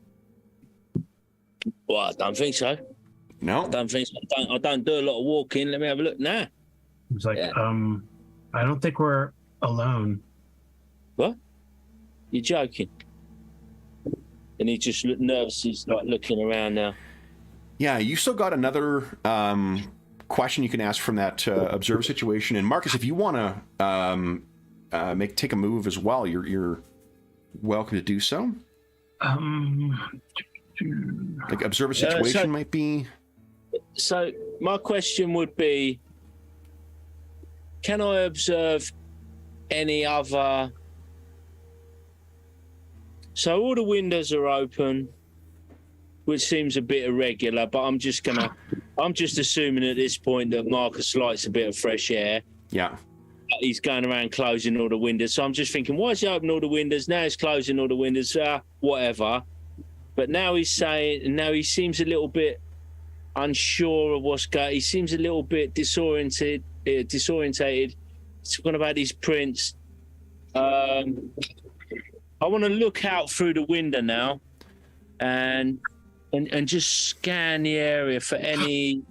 Well, I don't think so. No. I don't think so. I don't do a lot of walking. Let me have a look now. It's like, I don't think we're alone. What? You're joking? And he just looked nervous. He's like looking around now. Yeah, you still got another question you can ask from that observe situation. And Marcus, if you want to take a move as well, you're welcome to do so. Like observe a situation might be. So my question would be, can I observe any other? So all the windows are open, which seems a bit irregular, but I'm just assuming at this point that Marcus likes a bit of fresh air. Yeah. He's going around closing all the windows. So I'm just thinking, why is he opening all the windows? Now he's closing all the windows, whatever. But now he seems a little bit unsure of what's going. He seems a little bit disorientated. Talking about these prints. I want to look out through the window now, and just scan the area for any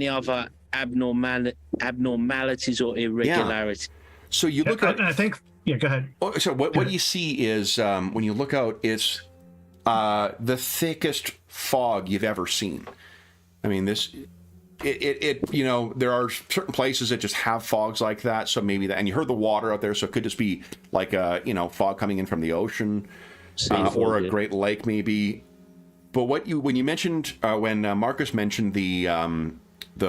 other abnormalities or irregularities. Yeah. So you look at. I think. Yeah, go ahead. Oh, so what you see is when you look out, it's the thickest fog you've ever seen. I mean, there are certain places that just have fogs like that. So maybe that, and you heard the water out there, so it could just be like fog coming in from the ocean or a great lake maybe. But when you mentioned when Marcus mentioned the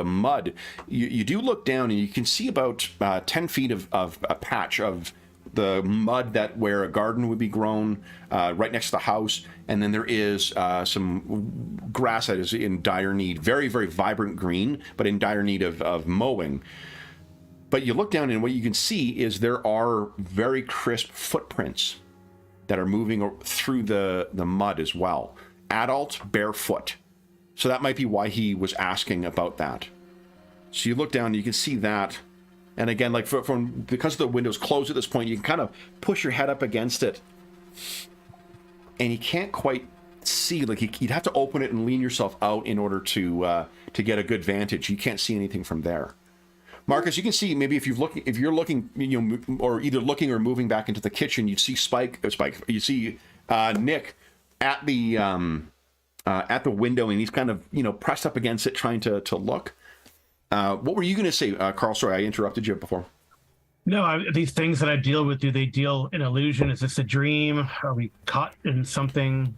mud, you do look down and you can see about 10 feet of a patch of the mud where a garden would be grown right next to the house, and then there is some grass that is in dire need, very, very vibrant green, but in dire need of mowing. But you look down and what you can see is there are very crisp footprints that are moving through the mud as well. Adult, barefoot. So that might be why he was asking about that. So you look down and you can see that. And again, like because the window's closed at this point, you can kind of push your head up against it. And you can't quite see, like you'd have to open it and lean yourself out in order to get a good vantage. You can't see anything from there. Marcus, you can see maybe if you're looking, you know, or either looking or moving back into the kitchen, you see you see Nick at the window, and he's kind of, you know, pressed up against it, trying to look. What were you going to say, Carl? Sorry, I interrupted you before. No, these things that I deal with, do they deal in illusion? Is this a dream? Are we caught in something?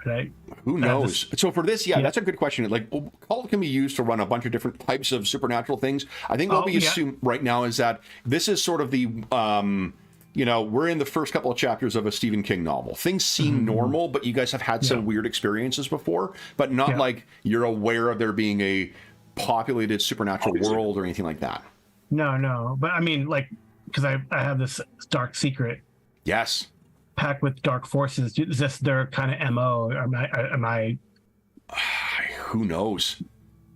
Right? Who knows? So for this, yeah, that's a good question. Like, Kult can be used to run a bunch of different types of supernatural things. I think what we assume right now is that this is sort of the, you know, we're in the first couple of chapters of a Stephen King novel. Things seem normal, but you guys have had some weird experiences before, but not like you're aware of there being a populated supernatural world or anything like that. No. But I mean, like, because I have this dark secret. Yes. Packed with dark forces. Is this their kind of MO? Am I? Who knows?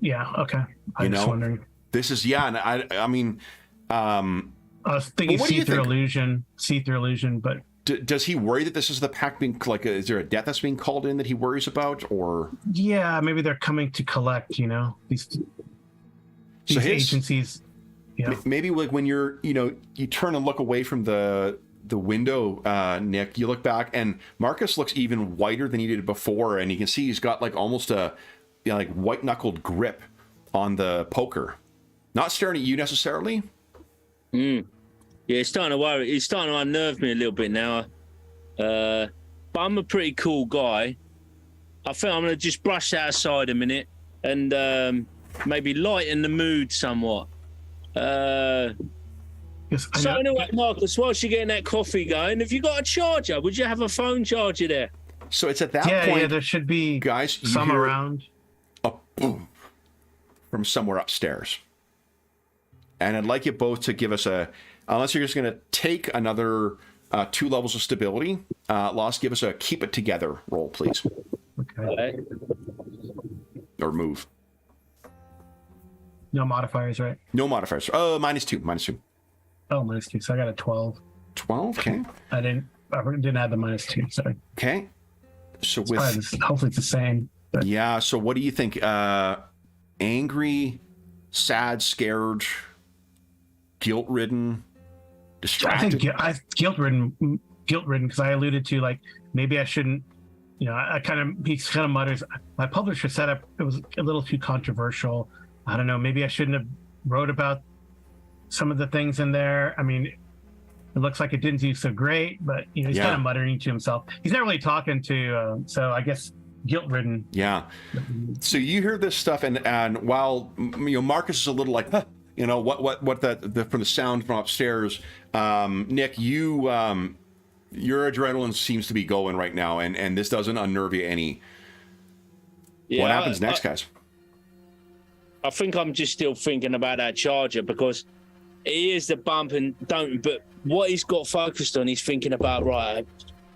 Yeah. Okay. I'm just wondering. This is and I mean, I was thinking see-through illusion, but does he worry that this is the pack being like? Is there a death that's being called in that he worries about, or? Yeah, maybe they're coming to collect. You know, these agencies. Yeah. Maybe like when you turn and look away from the window, Nick, you look back and Marcus looks even whiter than he did before, and you can see he's got like almost a like white knuckled grip on the poker, not staring at you necessarily. Yeah, it's starting to worry. It's starting to unnerve me a little bit now. But I'm a pretty cool guy. I think I'm gonna just brush that aside a minute and maybe lighten the mood somewhat. So anyway, Marcus, whilst you're getting that coffee going, have you got a charger? Would you have a phone charger there? So it's at that point. Yeah, there should be guys, some around. A boom from somewhere upstairs. And I'd like you both to give us unless you're just going to take another 2 levels of stability, Lost, give us a keep it together roll, please. Okay. Or move. No modifiers, right? No modifiers. -2. Oh, -2. So I got a 12. 12, okay. I didn't add the -2, sorry. Okay. So hopefully it's the same. But... Yeah, so what do you think? Angry, sad, scared, guilt-ridden, distracted? I think guilt-ridden because I alluded to, like, maybe I shouldn't, you know, he kind of mutters, my publisher said it was a little too controversial. I don't know, maybe I shouldn't have wrote about some of the things in there. I mean, it looks like it didn't do so great, but you know, he's kind of muttering to himself. He's not really talking to, so I guess guilt-ridden. Yeah. So you hear this stuff, and while Marcus is a little like, huh, you know, what from the sound from upstairs, Nick, your adrenaline seems to be going right now, and this doesn't unnerve you any. Yeah, what happens next, guys? I think I'm just still thinking about that charger because he is the bump and don't. But what he's got focused on, he's thinking about, right,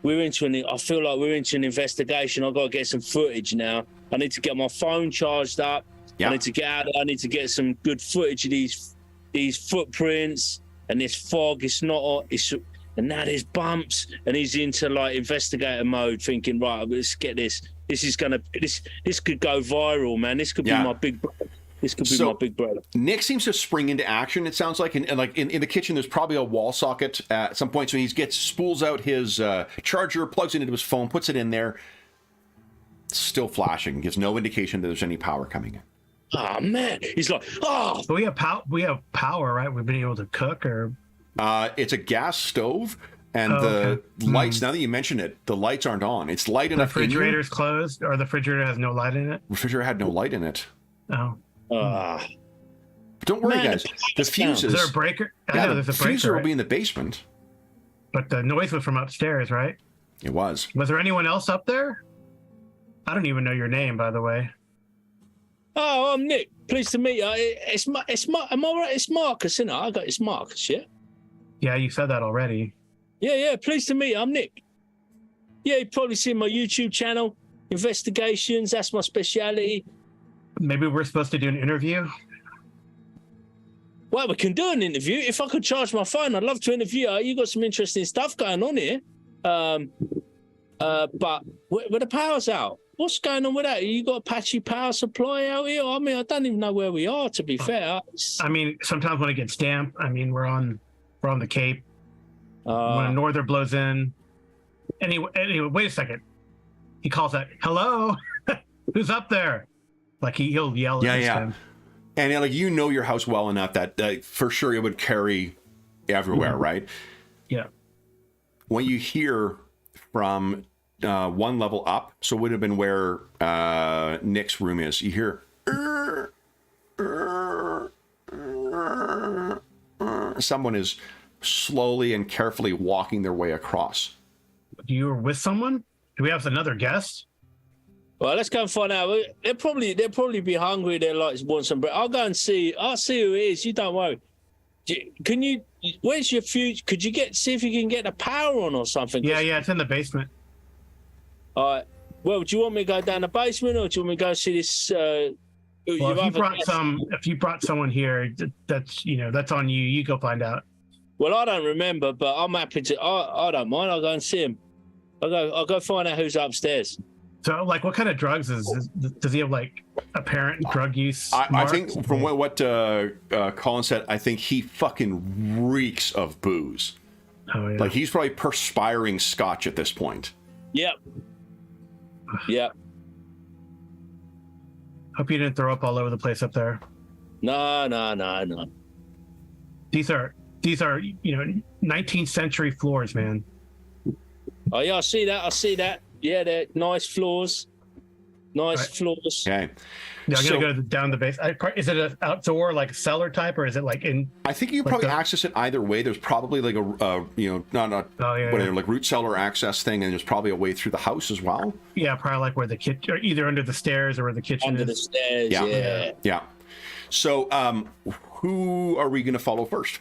I feel like we're into an investigation. I've got to get some footage now. I need to get my phone charged up. Yeah. I need to get out. I need to get some good footage of these footprints and this fog. And now there's bumps, and he's into like investigator mode, thinking, right, let's get this. This could go viral, man. This could be my big. This could be my big brother. Nick seems to spring into action, it sounds like. And like in the kitchen, there's probably a wall socket at some point. So he spools out his charger, plugs it into his phone, puts it in there. Still flashing. Gives no indication that there's any power coming in. Oh, man. He's like, oh. But we have power, right? We've been able to cook or... It's a gas stove. And the lights, now that you mention it, the lights aren't on. It's light enough. The refrigerator's closed, or the refrigerator has no light in it? Refrigerator had no light in it. Oh. Don't worry, guys. The fuses. Is there a breaker? I know there's a breaker. The fuser will be in the basement. But the noise was from upstairs, right? It was. Was there anyone else up there? I don't even know your name, by the way. Oh, I'm Nick. Pleased to meet you. Am I right? It's Marcus, isn't it? It's Marcus, yeah? Yeah, you said that already. Yeah. Pleased to meet you. I'm Nick. Yeah, you've probably seen my YouTube channel. Investigations, that's my speciality. Maybe we're supposed to do an interview? Well, we can do an interview. If I could charge my phone, I'd love to interview you. You got some interesting stuff going on here. But where the power's out. What's going on with that? You got a patchy power supply out here? I mean, I don't even know where we are, to be fair. I mean, sometimes when it gets damp, I mean, we're on the Cape. When a norther blows in. Anyway, wait a second. He calls out, "Hello, who's up there?" Like he'll yell at this time. And like your house well enough that for sure it would carry everywhere, right? Yeah. When you hear from one level up, so it would have been where Nick's room is. You hear someone is slowly and carefully walking their way across. You were with someone? Do we have another guest? Well, let's go and find out. They'll probably be hungry. They're like want some bread. I'll go and see. I'll see who it is. You don't worry. Can you? Where's your fuse? Could you see if you can get the power on or something? Yeah, it's in the basement. All right. Well, do you want me to go down the basement, or do you want me to go see this? Well, if you brought someone here, that's on you. You go find out. Well, I don't remember, but I'm happy to. I don't mind. I'll go and see him. I'll go find out who's upstairs. So, like, what kind of drugs does he have? Like, apparent drug use? I think from what Colin said, I think he fucking reeks of booze. Oh yeah. Like he's probably perspiring scotch at this point. Yep. Yep. Hope you didn't throw up all over the place up there. No. These are 19th century floors, man. Oh yeah, I see that. Yeah, they're nice floors. Floors. Okay. Yeah, I'm gonna go down the base. Is it an outdoor like cellar type, or is it like in? I think you can probably access it either way. There's probably like like root cellar access thing, and there's probably a way through the house as well. Yeah, probably like where the kitchen, or either under the stairs or where the kitchen under is. the stairs. Yeah. So, who are we going to follow first?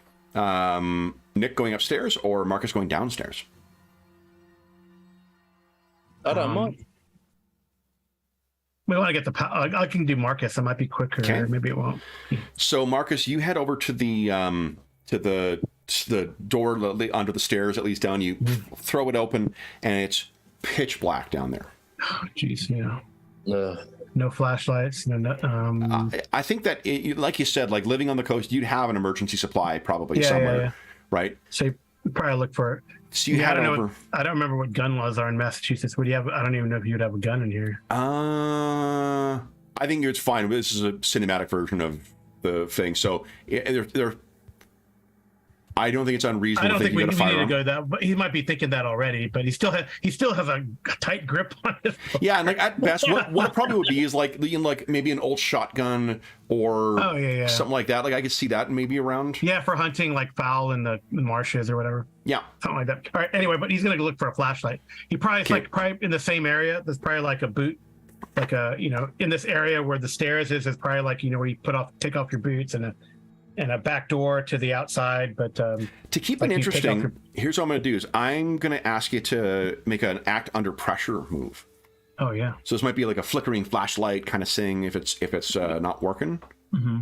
Nick going upstairs or Marcus going downstairs? I don't mind. We want to get the power. I can do Marcus. It might be quicker. Okay. Maybe it won't. So Marcus, you head over to the door under the stairs, at least down. You throw it open, and it's pitch black down there. Oh, jeez, no flashlights. No. I think that, like you said, like living on the coast, you'd have an emergency supply probably somewhere, right? So you probably look for it. So you had over. I don't remember what gun laws are in Massachusetts. What do you have? I don't even know if you would have a gun in here. I think it's fine. This is a cinematic version of the thing, so I don't think it's unreasonable. I don't think we need to go that. But he might be thinking that already. But he still has a tight grip on it. Yeah, and like at best, what it probably would be is like maybe an old shotgun or something like that. Like I could see that maybe around. Yeah, for hunting like fowl in the marshes or whatever. Yeah, something like that. All right. Anyway, but he's gonna look for a flashlight. He probably probably in the same area. There's probably like a boot, like a in this area where the stairs is. There's probably like where you take off your boots and a back door to the outside. But to keep it interesting, here's what I'm going to do: is I'm going to ask you to make an act under pressure move. Oh yeah. So this might be like a flickering flashlight kind of thing if it's not working. Mm-hmm.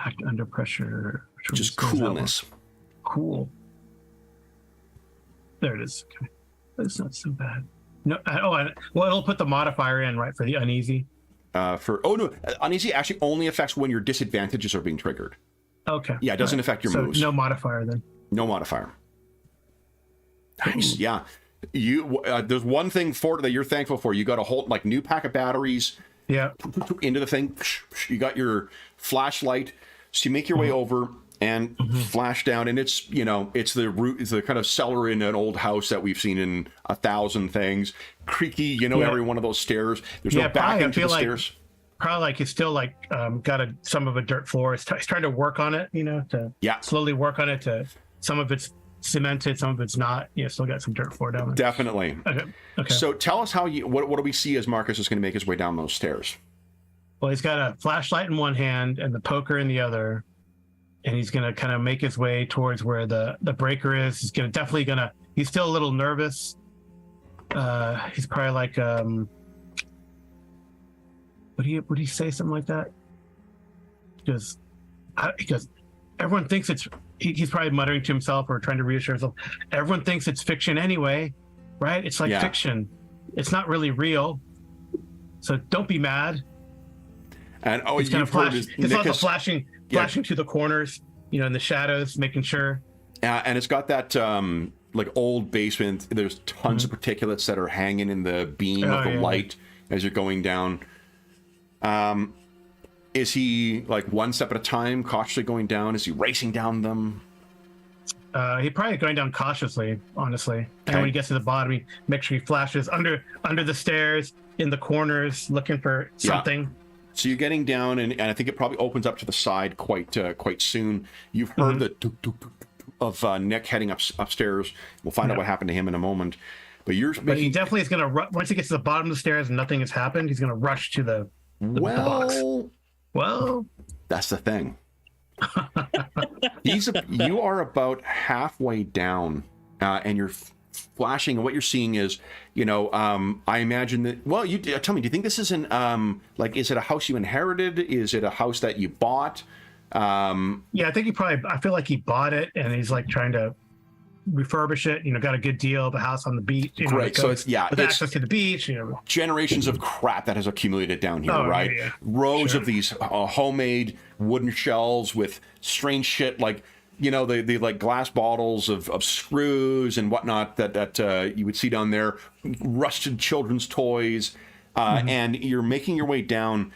Act under pressure. Just coolness. Cool. There it is. Okay. That's not so bad. No. It'll put the modifier in right for the uneasy. Uneasy actually only affects when your disadvantages are being triggered. Okay. Yeah, it doesn't affect your moves. No modifier then. No modifier. Nice. Ooh. Yeah. You there's one thing that you're thankful for. You got a whole new pack of batteries. Yeah. Into the thing. You got your flashlight. So you make your way over and flash down, and it's it's the kind of cellar in an old house that we've seen in 1,000 things. Creaky, every one of those stairs. There's no back into the stairs. Probably like it's still got some of a dirt floor. He's trying to work on it, to slowly work on it. To some of it's cemented, some of it's not. Still got some dirt floor down there. Definitely. Okay. So tell us what do we see as Marcus is going to make his way down those stairs? Well, he's got a flashlight in one hand and the poker in the other. And he's going to kind of make his way towards where the breaker is. He's still a little nervous. He's probably like, would he say something like that? Because he goes, everyone thinks it's, he's probably muttering to himself or trying to reassure himself. Everyone thinks it's fiction anyway, right? It's like fiction. It's not really real. So don't be mad. And he's kind of also flashing to the corners, you know, in the shadows, making sure. And it's got that like old basement. There's tons of particulates that are hanging in the beam of the light as you're going down. Is he like one step at a time, cautiously going down? Is he racing down them? He's probably going down cautiously, honestly. And when he gets to the bottom, he makes sure he flashes under the stairs, in the corners, looking for something. Yeah. So you're getting down, and I think it probably opens up to the side quite soon. You've heard the tuk, tuk, tuk, tuk of Nick heading upstairs. We'll find out what happened to him in a moment. But he definitely is going to once he gets to the bottom of the stairs and nothing has happened, he's going to rush to the box. Well, that's the thing. You are about halfway down, and you're flashing, and what you're seeing is, you know, I imagine that. Well, you tell me. Do you think this is like, is it a house you inherited? Is it a house that you bought? Yeah, I think I feel like he bought it, and he's like trying to refurbish it. You know, got a good deal, the house on the beach. You know, great. So it's with access to the beach. You know, generations of crap that has accumulated down here, right? Yeah. Rows of these homemade wooden shells with strange shit like, you know, the like glass bottles of screws and whatnot that you would see down there, rusted children's toys, and you're making your way down.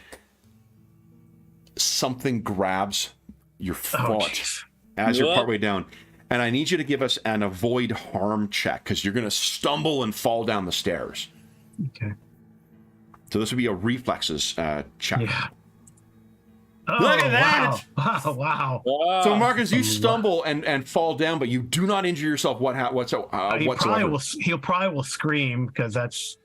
Something grabs your foot as you're partway down, and I need you to give us an avoid harm check because you're going to stumble and fall down the stairs. Okay. So this would be a reflexes check. Yeah. Oh, look at that! Wow. So Marcus, you stumble and fall down, but you do not injure yourself. Whatsoever? He'll probably will scream because that's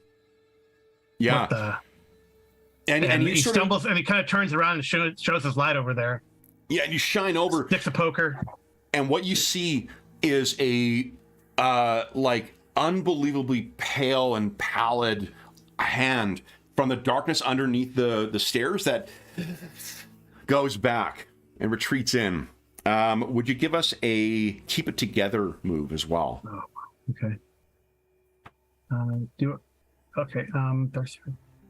and he stumbles and he kind of turns around and shows his light over there. Yeah, and you shine over. Sticks a poker. And what you see is a like unbelievably pale and pallid hand from the darkness underneath the stairs that goes back and retreats in. Would you give us a keep it together move as well? Oh, okay.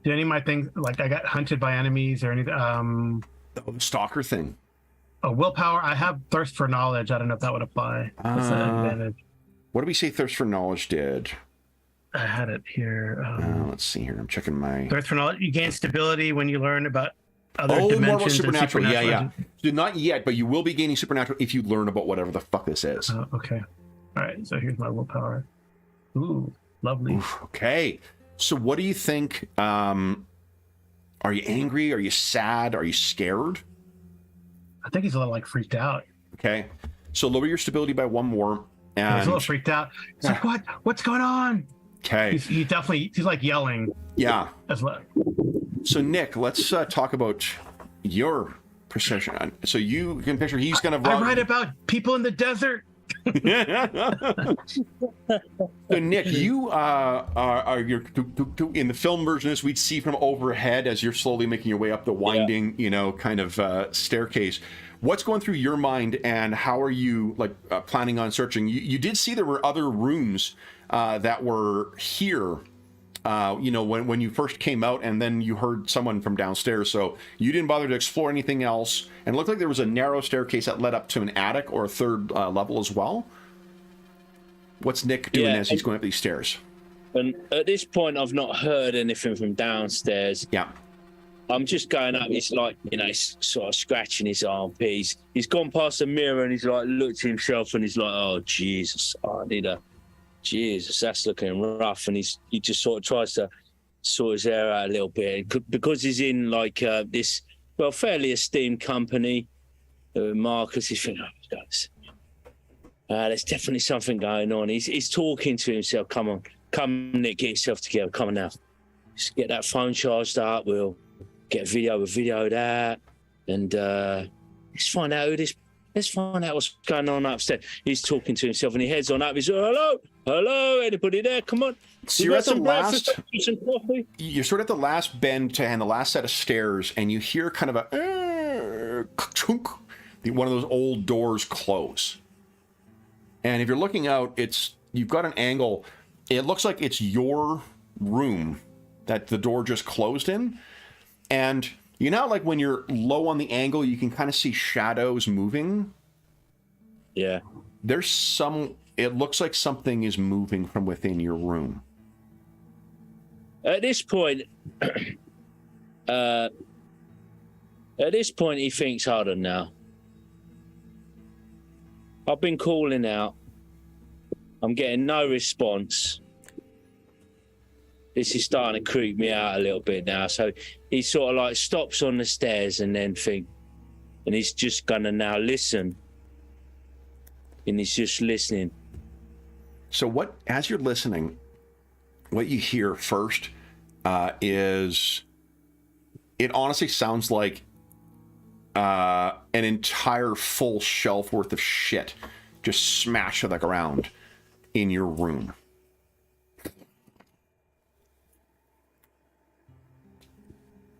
Do any of my things, like I got hunted by enemies or anything? The stalker thing. Oh, willpower. I have thirst for knowledge. I don't know if that would apply. That's an advantage. What do we say thirst for knowledge did? I had it here. Let's see here. I'm checking my... Thirst for knowledge. You gain stability when you learn about other dimensions. More about supernatural. Yeah. So not yet, but you will be gaining supernatural if you learn about whatever the fuck this is. Okay. All right. So here's my willpower. Ooh, lovely. Oof, okay. So what do you think? Are you angry? Are you sad? Are you scared? I think he's a little like freaked out. Okay. So lower your stability by one more. And he's a little freaked out. He's like, what? What's going on? Okay. He's like yelling. Yeah. As well. So Nick, let's talk about your precision. So you can picture he's going to... I write about people in the desert. So Nick, you are in the film version of this, we'd see from overhead as you're slowly making your way up the winding, kind of staircase. What's going through your mind, and how are you planning on searching? You did see there were other rooms that were here. When you first came out, and then you heard someone from downstairs, so you didn't bother to explore anything else. And it looked like there was a narrow staircase that led up to an attic or a third level as well. What's Nick doing as he's going up these stairs? And at this point, I've not heard anything from downstairs. Yeah. I'm just going up. He's like, he's sort of scratching his armpit. He's gone past the mirror and he's like looked at himself and he's like, oh, Jesus, Jesus, that's looking rough. And he just sort of tries to sort his hair out a little bit because he's in this, fairly esteemed company. Marcus, he's thinking, oh, guys, there's definitely something going on. He's talking to himself. Come Nick, get yourself together. Come on now. Just get that phone charged up. We'll get a video that. And let's find out what's going on upstairs. He's talking to himself and he heads on up. He's hello, anybody there? Come on. So you're at the last. You're sort of at the last bend and the last set of stairs, and you hear kind of a chunk one of those old doors close. And if you're looking out, you've got an angle. It looks like it's your room that the door just closed in. And you know, like when you're low on the angle, you can kind of see shadows moving. Yeah. It looks like something is moving from within your room. At this point, he thinks, hold on now. I've been calling out. I'm getting no response. This is starting to creep me out a little bit now. So he sort of like stops on the stairs and then and he's just gonna now listen. And he's just listening. So as you're listening, what you hear first is, it honestly sounds like an entire full shelf worth of shit just smashed to the ground in your room.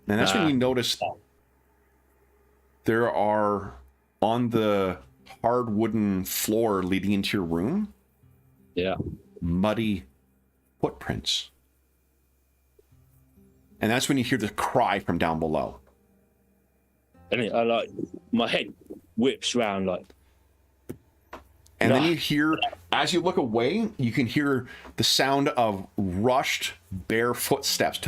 And that's when you notice there are, on the hard wooden floor leading into your room, muddy footprints. And that's when you hear the cry from down below. And I like, my head whips round like. And then you hear, as you look away, you can hear the sound of rushed bare footsteps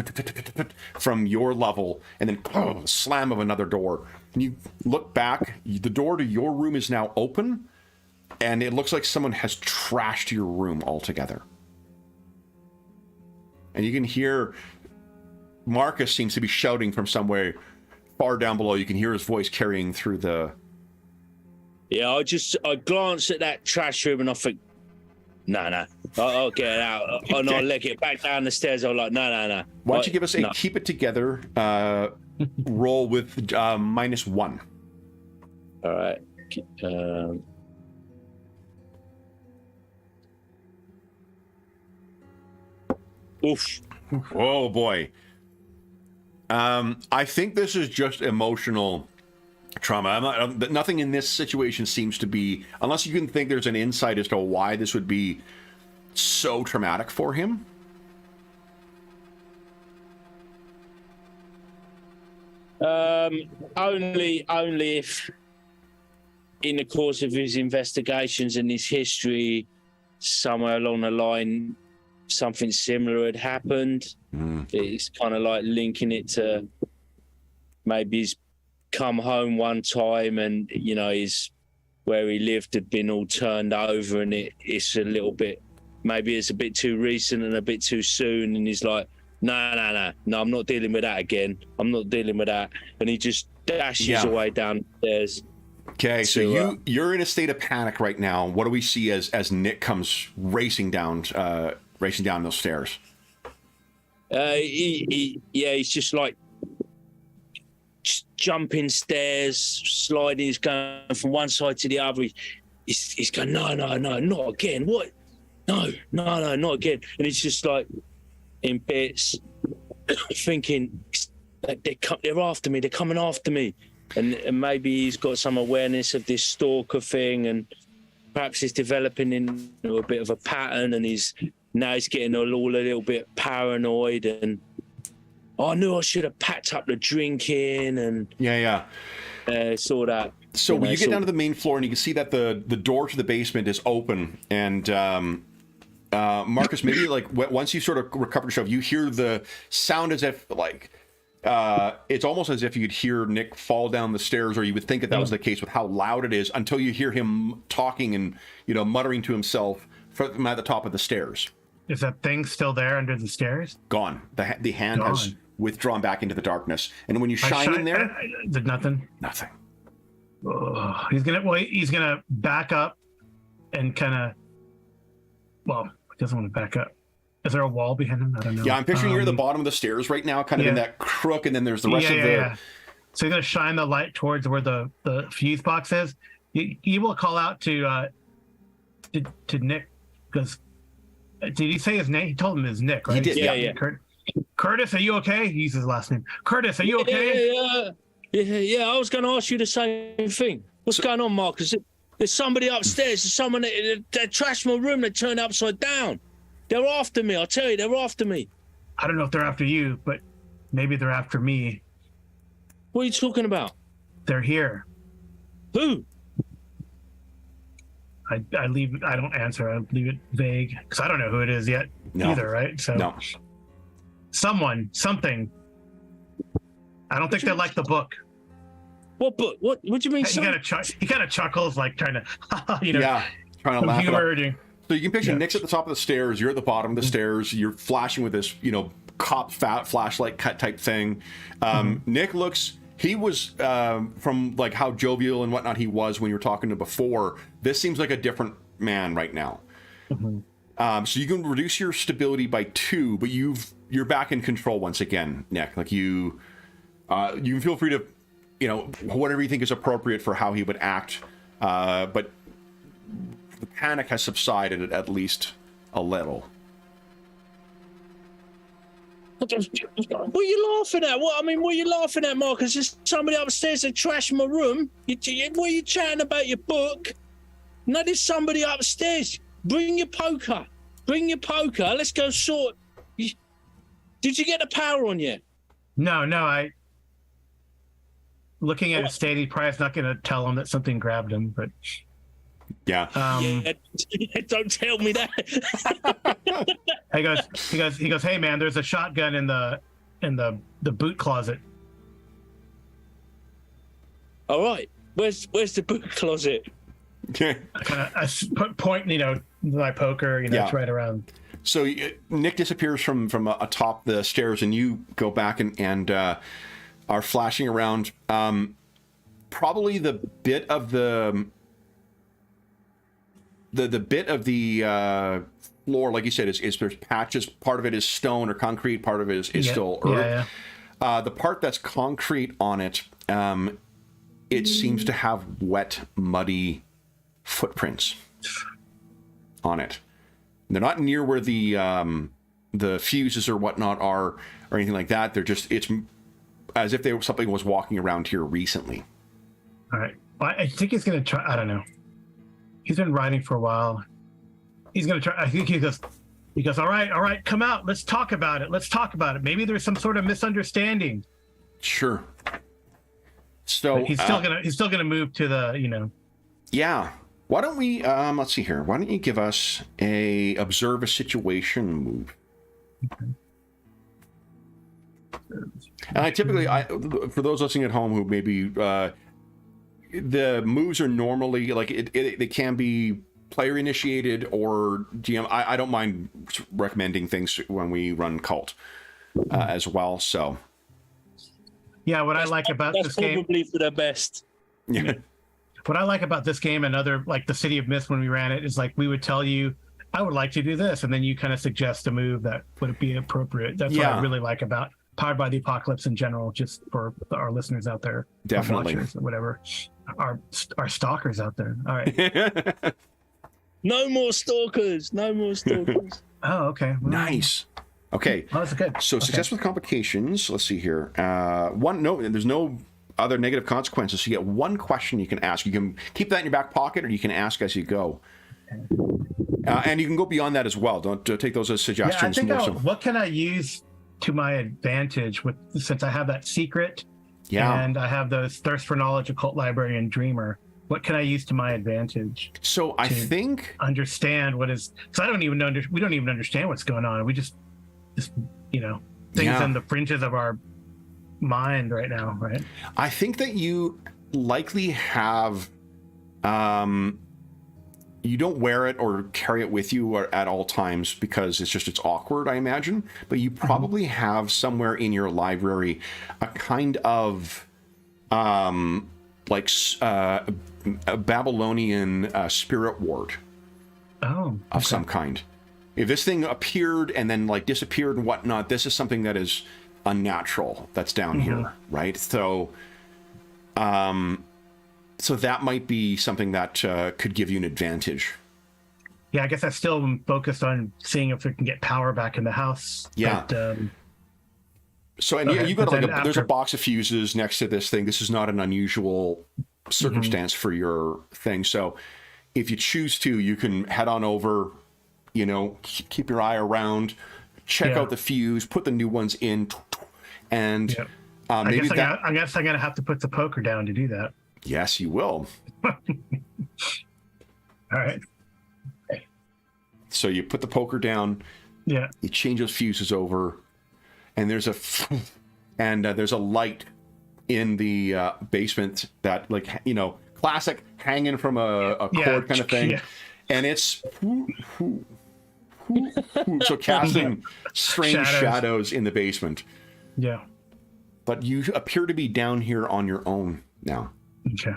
from your level, and then the slam of another door. And you look back, the door to your room is now open, and it looks like someone has trashed your room altogether. And you can hear Marcus seems to be shouting from somewhere far down below. You can hear his voice carrying through the... Yeah, I glance at that trash room and I think, no, I'll get it out. And I'll leg it back down the stairs. I'm like, no. Why don't you give us a keep it together roll with -1. All right. Oof. Oh boy. I think this is just emotional trauma. Nothing in this situation seems to be, unless you can think there's an insight as to why this would be so traumatic for him. Only if in the course of his investigations and his history, somewhere along the line, something similar had happened. It's kind of like linking it to maybe he's come home one time and, you know, where he lived had been all turned over, and it's a little bit, maybe it's a bit too recent and a bit too soon, and he's like, no, I'm not dealing with that again. I'm not dealing with that. And he just dashes away downstairs. Okay, so you're in a state of panic right now. What do we see as Nick comes racing down those stairs? He's just like jumping stairs, sliding. He's going from one side to the other. He's going, no, not again. What? No, not again. And he's just like in bits, thinking they're after me. They're coming after me. And maybe he's got some awareness of this stalker thing, and perhaps he's developing into a bit of a pattern, and he's getting all a little bit paranoid, and I knew I should have packed up the drinking, and saw that. So when you get down to the main floor, and you can see that the door to the basement is open, and Marcus, maybe like once you sort of recover yourself, you hear the sound as if like it's almost as if you'd hear Nick fall down the stairs, or you would think that was the case with how loud it is, until you hear him talking and, you know, muttering to himself from at the top of the stairs. Is that thing still there under the stairs? Gone. The hand has withdrawn back into the darkness, and when you shine in there, did nothing. Nothing. Oh, he's gonna back up and kind of. Well, he doesn't want to back up. Is there a wall behind him? I don't know. Yeah, I'm picturing you're at the bottom of the stairs right now, kind of in that crook, and then there's the rest of the... Yeah. So you're going to shine the light towards where the fuse box is. You will call out to Nick, because... Did he say his name? He told him his Nick, right? He did, yeah. Curtis, are you okay? He used his last name. Curtis, are you okay? Yeah, I was going to ask you the same thing. What's going on, Marcus? There's somebody upstairs. There's someone that trashed my room. They turned it upside down. They're after me. I'll tell you, they're after me. I don't know if they're after you, but maybe they're after me. What are you talking about? They're here. Who? I don't answer. I leave it vague because I don't know who it is yet either, right? So No. someone, something. I don't think they like the book. What book? What do you mean? He kind of chuckles, like trying to, Yeah, trying to laugh it up. humor. So you can picture Nick's at the top of the stairs. You're at the bottom of the stairs. You're flashing with this, cop flashlight cut type thing. Nick looks. He was from like how jovial and whatnot he was when you were talking to before. This seems like a different man right now. So you can reduce your stability by 2, but you're back in control once again, Nick. Like you can feel free to, whatever you think is appropriate for how he would act. But the panic has subsided at least a little. What are you laughing at? What are you laughing at, Marcus? There's somebody upstairs that trashed my room. What are you chatting about your book? No, there's somebody upstairs. Bring your poker. Let's go sort. Did you get the power on yet? No, looking at his state, he probably is not going to tell him that something grabbed him, but Yeah. Don't tell me that. he goes, hey man, there's a shotgun in the boot closet. All right. Where's the boot closet? Okay. I point, my poker, it's right around. So Nick disappears from atop the stairs, and you go back and are flashing around. Probably the bit of the bit of the floor, like you said, is there's patches. Part of it is stone or concrete. Part of it is still earth. Yeah. The part that's concrete on it, it seems to have wet, muddy footprints on it. They're not near where the fuses or whatnot are or anything like that. It's as if something was walking around here recently. All right. Well, I think he's going to try. I don't know. He's been riding for a while. He's going to try. I think he goes, all right, come out. Let's talk about it. Maybe there's some sort of misunderstanding. Sure. So but he's still gonna move to the, Yeah. Why don't we, let's see here. Why don't you give us a observe a situation move? Okay. And I typically, for those listening at home who maybe, the moves are normally, like, they can be player initiated or GM. I don't mind recommending things when we run Kult as well, so. Yeah, what I like about this game... That's probably for the best. Yeah. What I like about this game and other, like the City of Mist when we ran it, is like we would tell you, I would like to do this, and then you kind of suggest a move that would be appropriate. That's what I really like about Powered by the Apocalypse in general, just for our listeners out there. Definitely. Or whatever. Our stalkers out there. All right. No more stalkers. Oh, okay. Well, Nice. Okay. Oh, that's good. So success with complications. Let's see here. There's no other negative consequences. So you get one question you can ask. You can keep that in your back pocket, or you can ask as you go. And you can go beyond that as well. Don't take those as suggestions. Yeah, I think what can I use to my advantage since I have that secret? Yeah. And I have those Thirst for Knowledge, Occult Library, and Dreamer. What can I use to my advantage? So I think understand what is, because we don't even understand what's going on. We just things in the fringes of our mind right now, right? I think that you likely have, you don't wear it or carry it with you at all times because it's awkward, I imagine. But you probably have somewhere in your library a kind of a Babylonian spirit ward of some kind. If this thing appeared and then like disappeared and whatnot, this is something that is unnatural that's down here, right? So that might be something that could give you an advantage. Yeah, I guess I still am focused on seeing if we can get power back in the house. Yeah. But, you got there's a box of fuses next to this thing. This is not an unusual circumstance for your thing. So if you choose to, you can head on over, you know, keep your eye around, check out the fuse, put the new ones in, and maybe I guess I'm gonna have to put the poker down to do that. Yes, you will. All right. So you put the poker down. Yeah. You change those fuses over, and there's a light in the basement that, like, you know, classic hanging from a cord kind of thing, and it's so casting strange shadows in the basement. Yeah. But you appear to be down here on your own now. Okay.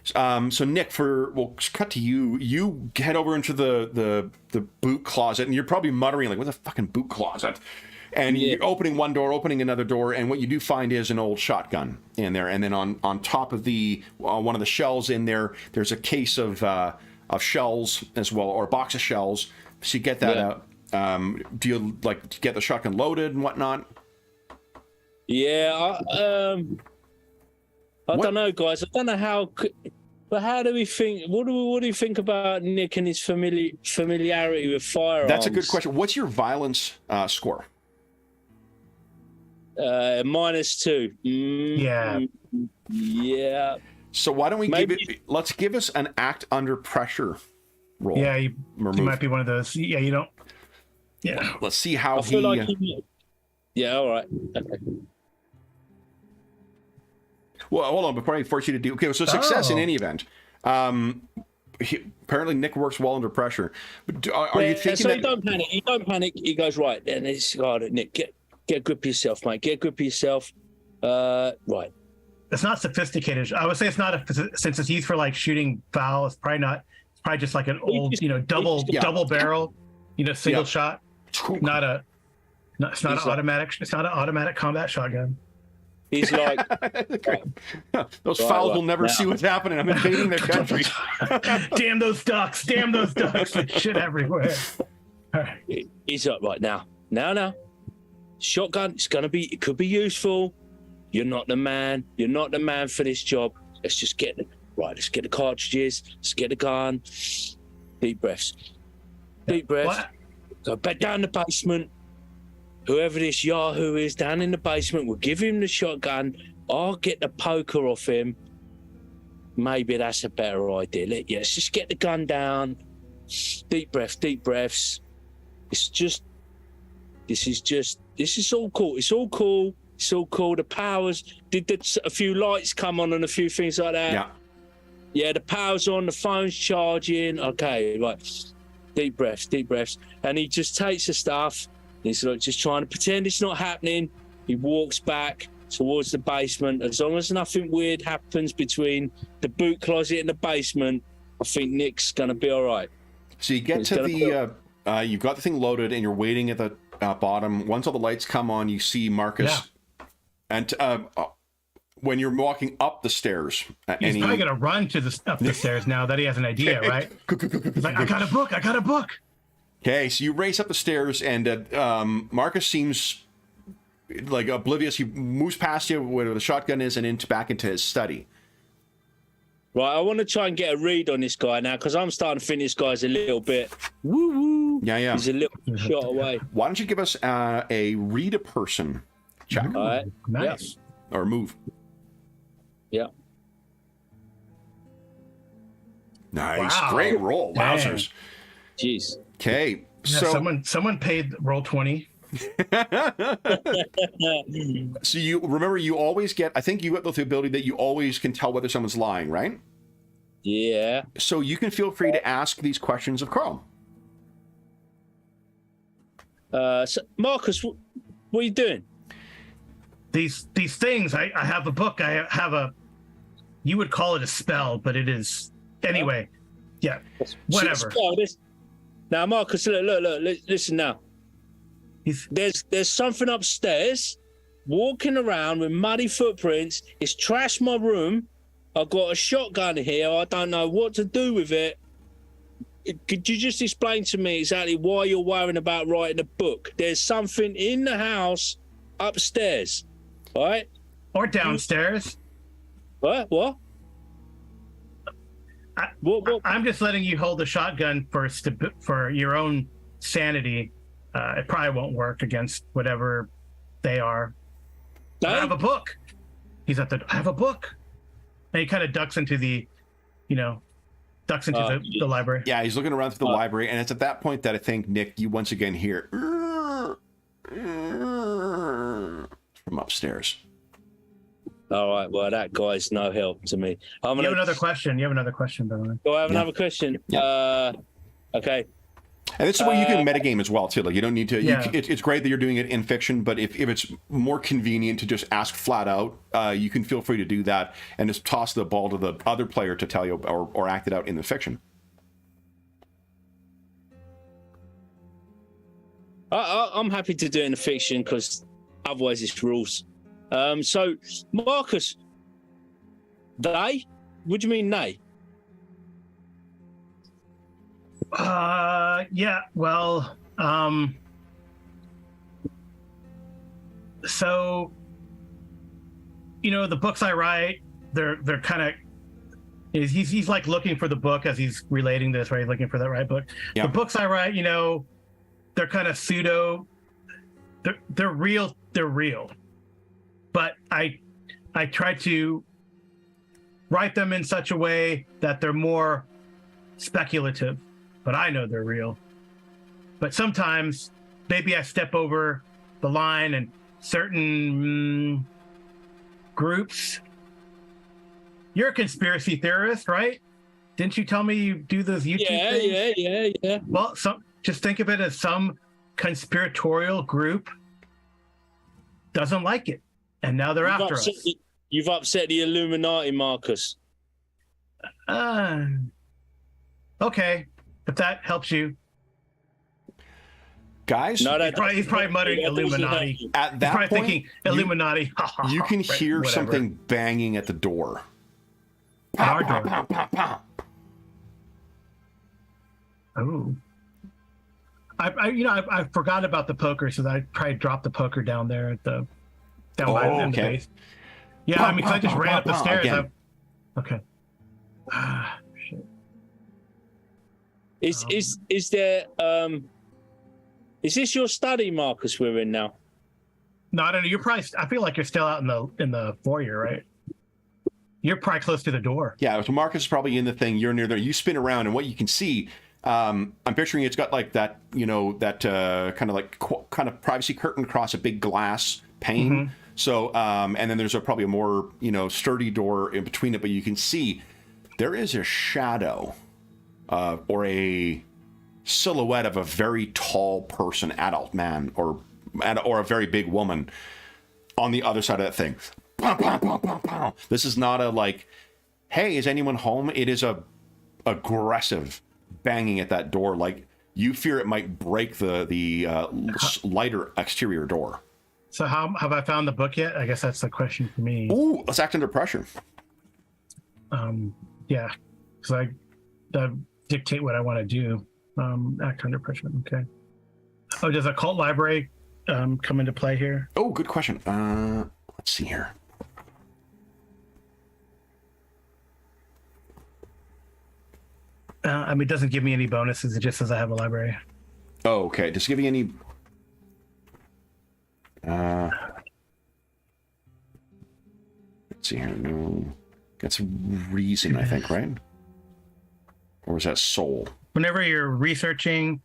So Nick, we'll cut to you. You head over into the boot closet, and you're probably muttering like, "What's a fucking boot closet?" And you're opening one door, opening another door, and what you do find is an old shotgun in there. And then on top of the one of the shelves in there, there's a case of shells as well, or a box of shells. So you get that out. Do you like get the shotgun loaded and whatnot? Yeah, I don't know, guys. I don't know how, but how do we think? What do you think about Nick and his familiarity with firearms? That's a good question. What's your violence score? -2. Yeah. So why don't we let's give us an act under pressure roll. Yeah, you might be one of those. Yeah, you don't. Yeah. Let's see how I feel like yeah, all right. Okay. Well, hold on, before I force you to do... Okay, so success in any event. Apparently Nick works well under pressure. But are you thinking so that... you don't panic. He goes, right, and it's, Nick, get a grip of yourself, mate. Get a grip of yourself. Right. It's not sophisticated. I would say it's not, since it's used for like shooting foul, it's probably not. It's probably just like an old, double barrel, single shot. It's not an automatic combat shotgun. He's like, those fouls will never see what's happening. I'm invading their country. Damn those ducks! Damn those ducks! There's shit everywhere. All right. He's like, right now. Shotgun. It could be useful. You're not the man. You're not the man for this job. Let's just get Let's get the cartridges. Let's get the gun. Deep breaths. What? Go back down the basement. Whoever this Yahoo is down in the basement, we'll give him the shotgun. I'll get the poker off him. Maybe that's a better idea. Let's just get the gun down. Deep breaths. This is all cool. It's all cool. The powers. Did a few lights come on and a few things like that? Yeah, the power's on, the phone's charging. Okay, right. Deep breaths. And he just takes the stuff. He's like just trying to pretend it's not happening. He walks back towards the basement. As long as nothing weird happens between the boot closet and the basement, I think Nick's going to be all right. So you get to you've got the thing loaded and you're waiting at the bottom. Once all the lights come on, you see Marcus. Yeah. And when you're walking up the stairs... He's probably going to run up the stairs now that he has an idea, right? He's like, I got a book. Okay, so you race up the stairs, and Marcus seems like oblivious. He moves past you where the shotgun is and back into his study. Right, I want to try and get a read on this guy now, because I'm starting to think this guy's a little bit woo-woo. Yeah. He's a little shot away. Why don't you give us a read a person check? All right. Nice. Or move. Yeah. Nice. Wow. Great roll. Wowzers. Jeez. Okay, yeah, so someone paid roll 20. So you remember, you always get. I think you got the ability that you always can tell whether someone's lying, right? Yeah. So you can feel free to ask these questions of Carl. So Marcus, what are you doing? These things. I have a book. I have you would call it a spell, but it is anyway. Yeah. Whatever. Now, Marcus, look, listen now. There's something upstairs, walking around with muddy footprints. It's trashed my room. I've got a shotgun here. I don't know what to do with it. Could you just explain to me exactly why you're worrying about writing a book? There's something in the house upstairs, right? Or downstairs. What? I'm just letting you hold the shotgun for your own sanity. It probably won't work against whatever they are. I have a book. I have a book. And he kind of ducks into the library. Yeah, he's looking around through the library, and it's at that point that I think, Nick, you once again hear from upstairs. All right, well, that guy's no help to me. You have another question, by the way. Do I have another question? Yeah. Okay. And this is where you can metagame as well, too. Like, you don't need to. Yeah. It's great that you're doing it in fiction, but if it's more convenient to just ask flat out, you can feel free to do that and just toss the ball to the other player to tell you or act it out in the fiction. I'm happy to do it in the fiction because otherwise it's rules. So, Marcus, they? What do you mean they? Yeah, well, so, the books I write, they're kind of, he's like looking for the book as he's relating this, right? He's looking for that right book. Yeah. The books I write, they're kind of pseudo, they're real, but I try to write them in such a way that they're more speculative. But I know they're real. But sometimes maybe I step over the line and certain groups. You're a conspiracy theorist, right? Didn't you tell me you do those YouTube things? Yeah. Well, just think of it as some conspiratorial group doesn't like it. And now they're after us. You've upset the Illuminati, Marcus. Okay. If that helps you. Guys, no, he's probably muttering Illuminati. At that point, point, thinking Illuminati. You can hear something banging at the door. Our door. Oh. I forgot about the poker, so I probably dropped the poker down there at the by the base. Yeah, I mean, I just ran up the stairs. Okay. Shit. Is there is this your study, Marcus, we're in now? No, I don't know. You're probably, I feel like you're still out in the foyer, right? You're probably close to the door. Yeah, so Marcus is probably in the thing. You're near there. You spin around, and what you can see, I'm picturing it's got like that, kind of privacy curtain across a big glass pane. Mm-hmm. So, and then there's probably a more, sturdy door in between it, but you can see there is a shadow or a silhouette of a very tall person, adult man, or a very big woman on the other side of that thing. Pow, pow, pow, pow, pow. This is not a like, hey, is anyone home? It is a aggressive banging at that door. Like you fear it might break the lighter exterior door. So how have I found the book yet? I guess that's the question for me. Ooh, let's act under pressure. Yeah, because I dictate what I want to do. Act under pressure. Okay. Oh, does a cult library come into play here? Oh, good question. Let's see here. It doesn't give me any bonuses. It just says I have a library. Oh, okay. Does it give you any? Let's see here. No, that's reason, I think, right? Or was that soul? Whenever you're researching,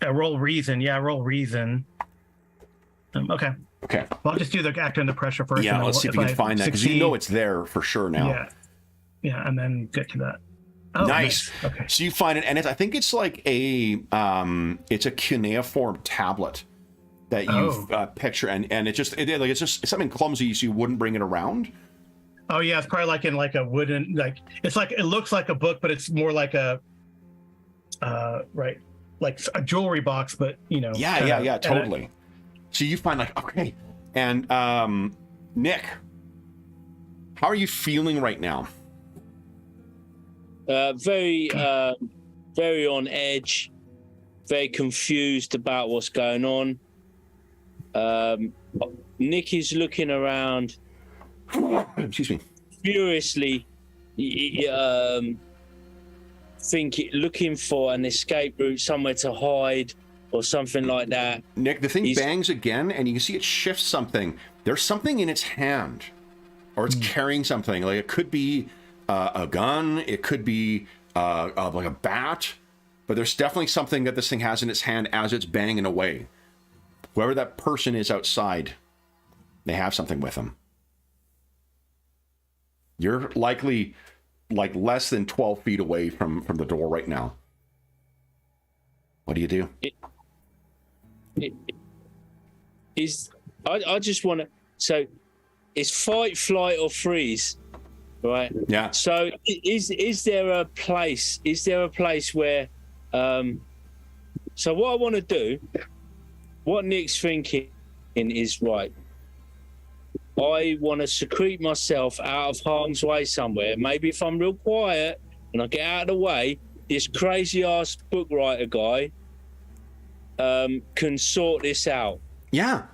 roll reason. Yeah, roll reason. Okay. Okay. Well, I'll just do the act under pressure first. Yeah, let's see if we can find that, because it's there for sure now. Yeah, and then get to that. Oh, nice. Okay. So you find it, and I think it's like it's a cuneiform tablet that you've picture, and it's just something clumsy, so you wouldn't bring it around. Oh yeah, it's probably like in like a wooden, like it's like, it looks like a book, but it's more like a like a jewelry box, but Yeah, totally. So you find like, okay, and Nick, how are you feeling right now? Very on edge, very confused about what's going on. Nick is looking around. Excuse me. Furiously, looking for an escape route, somewhere to hide or something like that. Nick, the thing bangs again, and you can see it shifts something. There's something in its hand, or it's carrying something. Like it could be a gun, it could be like a bat, but there's definitely something that this thing has in its hand as it's banging away. Whoever that person is outside, they have something with them. You're likely like less than 12 feet away from the door right now. What do you do? I just want to. So, it's fight, flight, or freeze, right? Yeah. So, is there a place? Is there a place where? So what I want to do, what Nick's thinking is right. I want to secrete myself out of harm's way somewhere. Maybe if I'm real quiet and I get out of the way, this crazy ass book writer guy can sort this out. Yeah.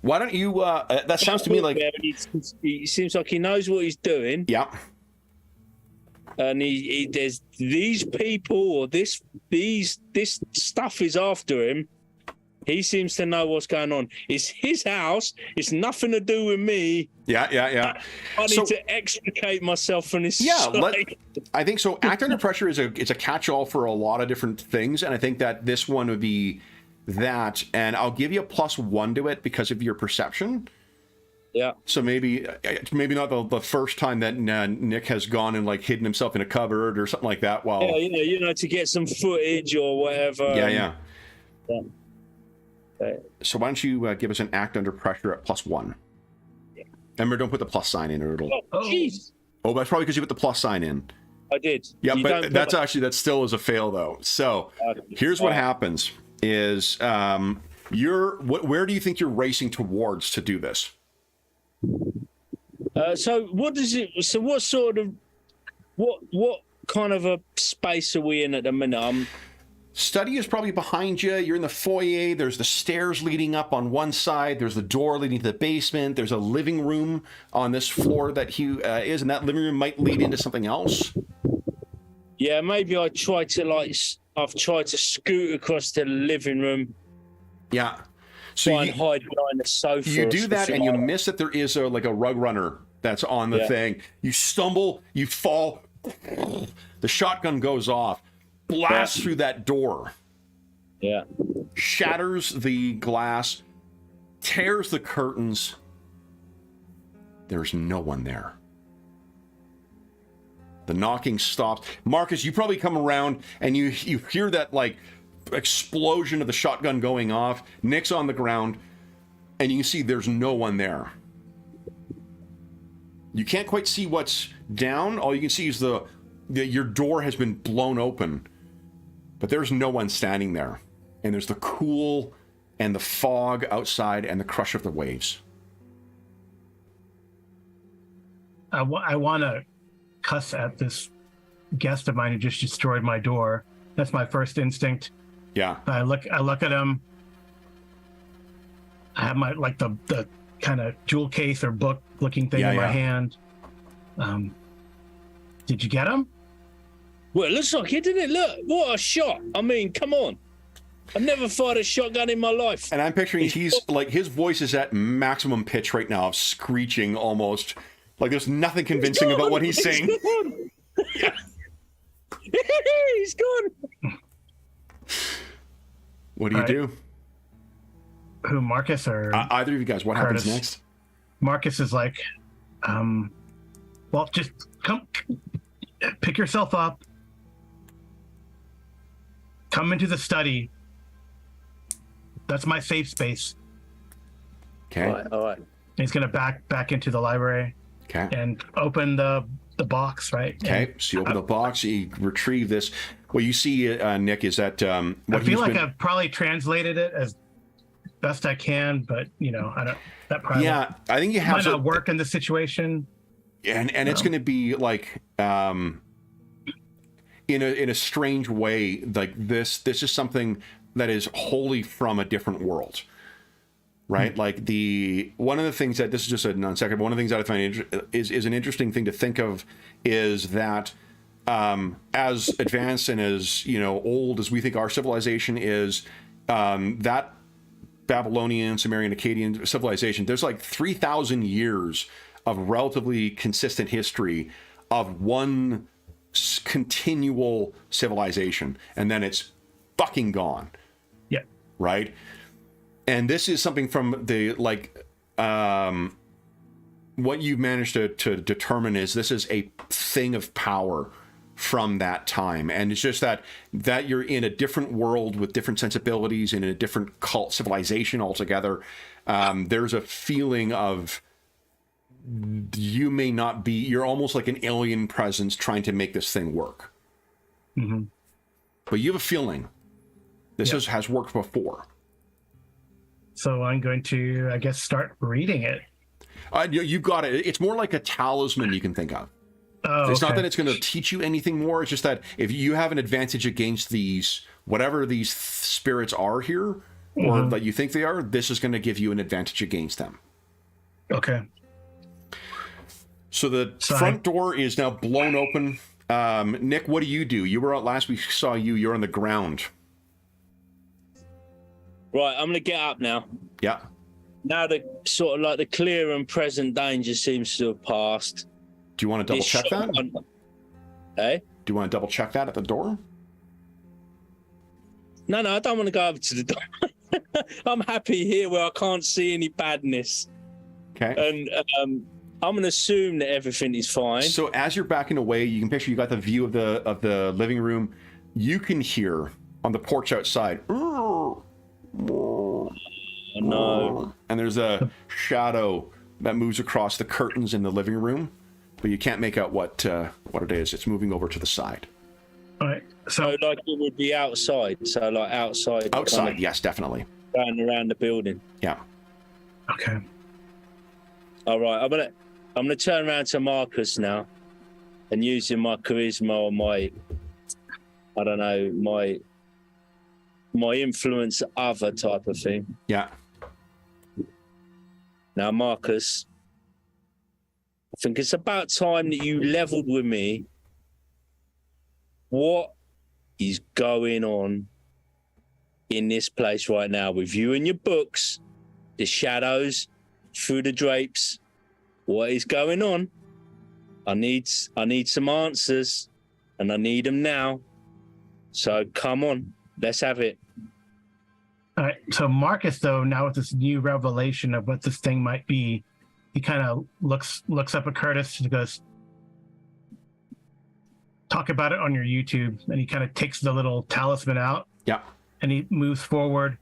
Why don't you? That sounds to me like he seems like he knows what he's doing. Yeah. And there's these people or this stuff is after him. He seems to know what's going on. It's his house. It's nothing to do with me. Yeah. I need to extricate myself from this. Yeah, I think so. Act under pressure is a catch-all for a lot of different things, and I think that this one would be that. And I'll give you a +1 to it because of your perception. Yeah. So maybe not the first time that Nick has gone and like hidden himself in a cupboard or something like that. While to get some footage or whatever. Yeah. Okay. So why don't you give us an act under pressure at +1? Yeah. Remember, don't put the plus sign in, or it'll. Oh, jeez. Oh, that's probably because you put the plus sign in. I did. Yeah, but that still is a fail though. So here's what happens: is where do you think you're racing towards to do this? So what does it? So what sort of what kind of a space are we in at the minute? Study is probably behind you. You're in the foyer. There's the stairs leading up on one side. There's the door leading to the basement. There's a living room on this floor that he is, and that living room might lead into something else. Yeah, maybe I've tried to scoot across to the living room. Yeah. So try and hide behind the sofa. You do that, and you miss that there is a rug runner that's on the thing. You stumble, you fall. The shotgun goes off. Blasts through that door. Yeah. Shatters the glass. Tears the curtains. There's no one there. The knocking stops. Marcus, you probably come around and you hear that like explosion of the shotgun going off. Nick's on the ground and you can see there's no one there. You can't quite see what's down. All you can see is your door has been blown open. But there's no one standing there. And there's the cool and the fog outside and the crush of the waves. I want to cuss at this guest of mine who just destroyed my door. That's my first instinct. Yeah. I look at him. I have my the kind of jewel case or book looking thing in my hand. Did you get him? Well, it looks like it, didn't it? Look, what a shot. I mean, come on. I've never fired a shotgun in my life. And I'm picturing he's like, his voice is at maximum pitch right now, screeching almost. Like there's nothing convincing about what he's saying. He's gone. What do you do? Who, Marcus or either of you guys? What Curtis? happens next? Marcus is like, well, just come, pick yourself up, come into the study. That's my safe space. Okay. All right. And he's gonna back into the library. Okay. And open the box, right? Okay. So you open the box, you retrieve this. What you see, Nick, is that what I feel like I've probably translated it as best I can, but I don't. That probably I think you have might not work in the situation. And it's going to be like in a strange way, like this is something that is wholly from a different world. Right? Mm-hmm. Like one of the things that, this is just a non-second, but one of the things that I find is an interesting thing to think of is that as advanced and as old as we think our civilization is, that Babylonian, Sumerian, Akkadian civilization, there's like 3,000 years of relatively consistent history of one continual civilization, and then it's fucking gone. Yeah. Right? And this is something from the, what you've managed to determine is this is a thing of power from that time. And it's just that you're in a different world with different sensibilities and in a different cult civilization altogether. There's a feeling of you may not be, you're almost like an alien presence trying to make this thing work. Mm-hmm. But you have a feeling this has worked before. So I'm going to, I guess, start reading it. You got it. It's more like a talisman you can think of. Oh, it's not okay. that it's going to teach you anything more. It's just that if you have an advantage against these, whatever these spirits are here, or that you think they are, this is going to give you an advantage against them. Okay. So the front door is now blown open. Nick, what do? You were out last week. Saw you. You're on the ground. Right, I'm going to get up now. Yeah. Now the sort of like the clear and present danger seems to have passed. Do you want to double check that? Eh? Do you want to double check that at the door? No, I don't want to go over to the door. I'm happy here where I can't see any badness. Okay. And I'm going to assume that everything is fine. So as you're backing away, you can picture you got the view of the living room. You can hear on the porch outside. Oh, no. And there's a shadow that moves across the curtains in the living room, but you can't make out what it is. It's moving over to the side. All right. So like it would be outside. So like outside. Outside, kind of yes, definitely. Going around the building. Yeah. Okay. All right. I'm gonna turn around to Marcus now, and using my charisma or my, I don't know, my influence other type of thing. Yeah. Now, Marcus, I think it's about time that you leveled with me. What is going on in this place right now with you and your books, the shadows through the drapes? What is going on? I need some answers, and I need them now. So come on, let's have it. All right. So Marcus, though, now with this new revelation of what this thing might be, he kind of looks up at Curtis and goes, "Talk about it on your YouTube." And he kind of takes the little talisman out. Yeah. And he moves forward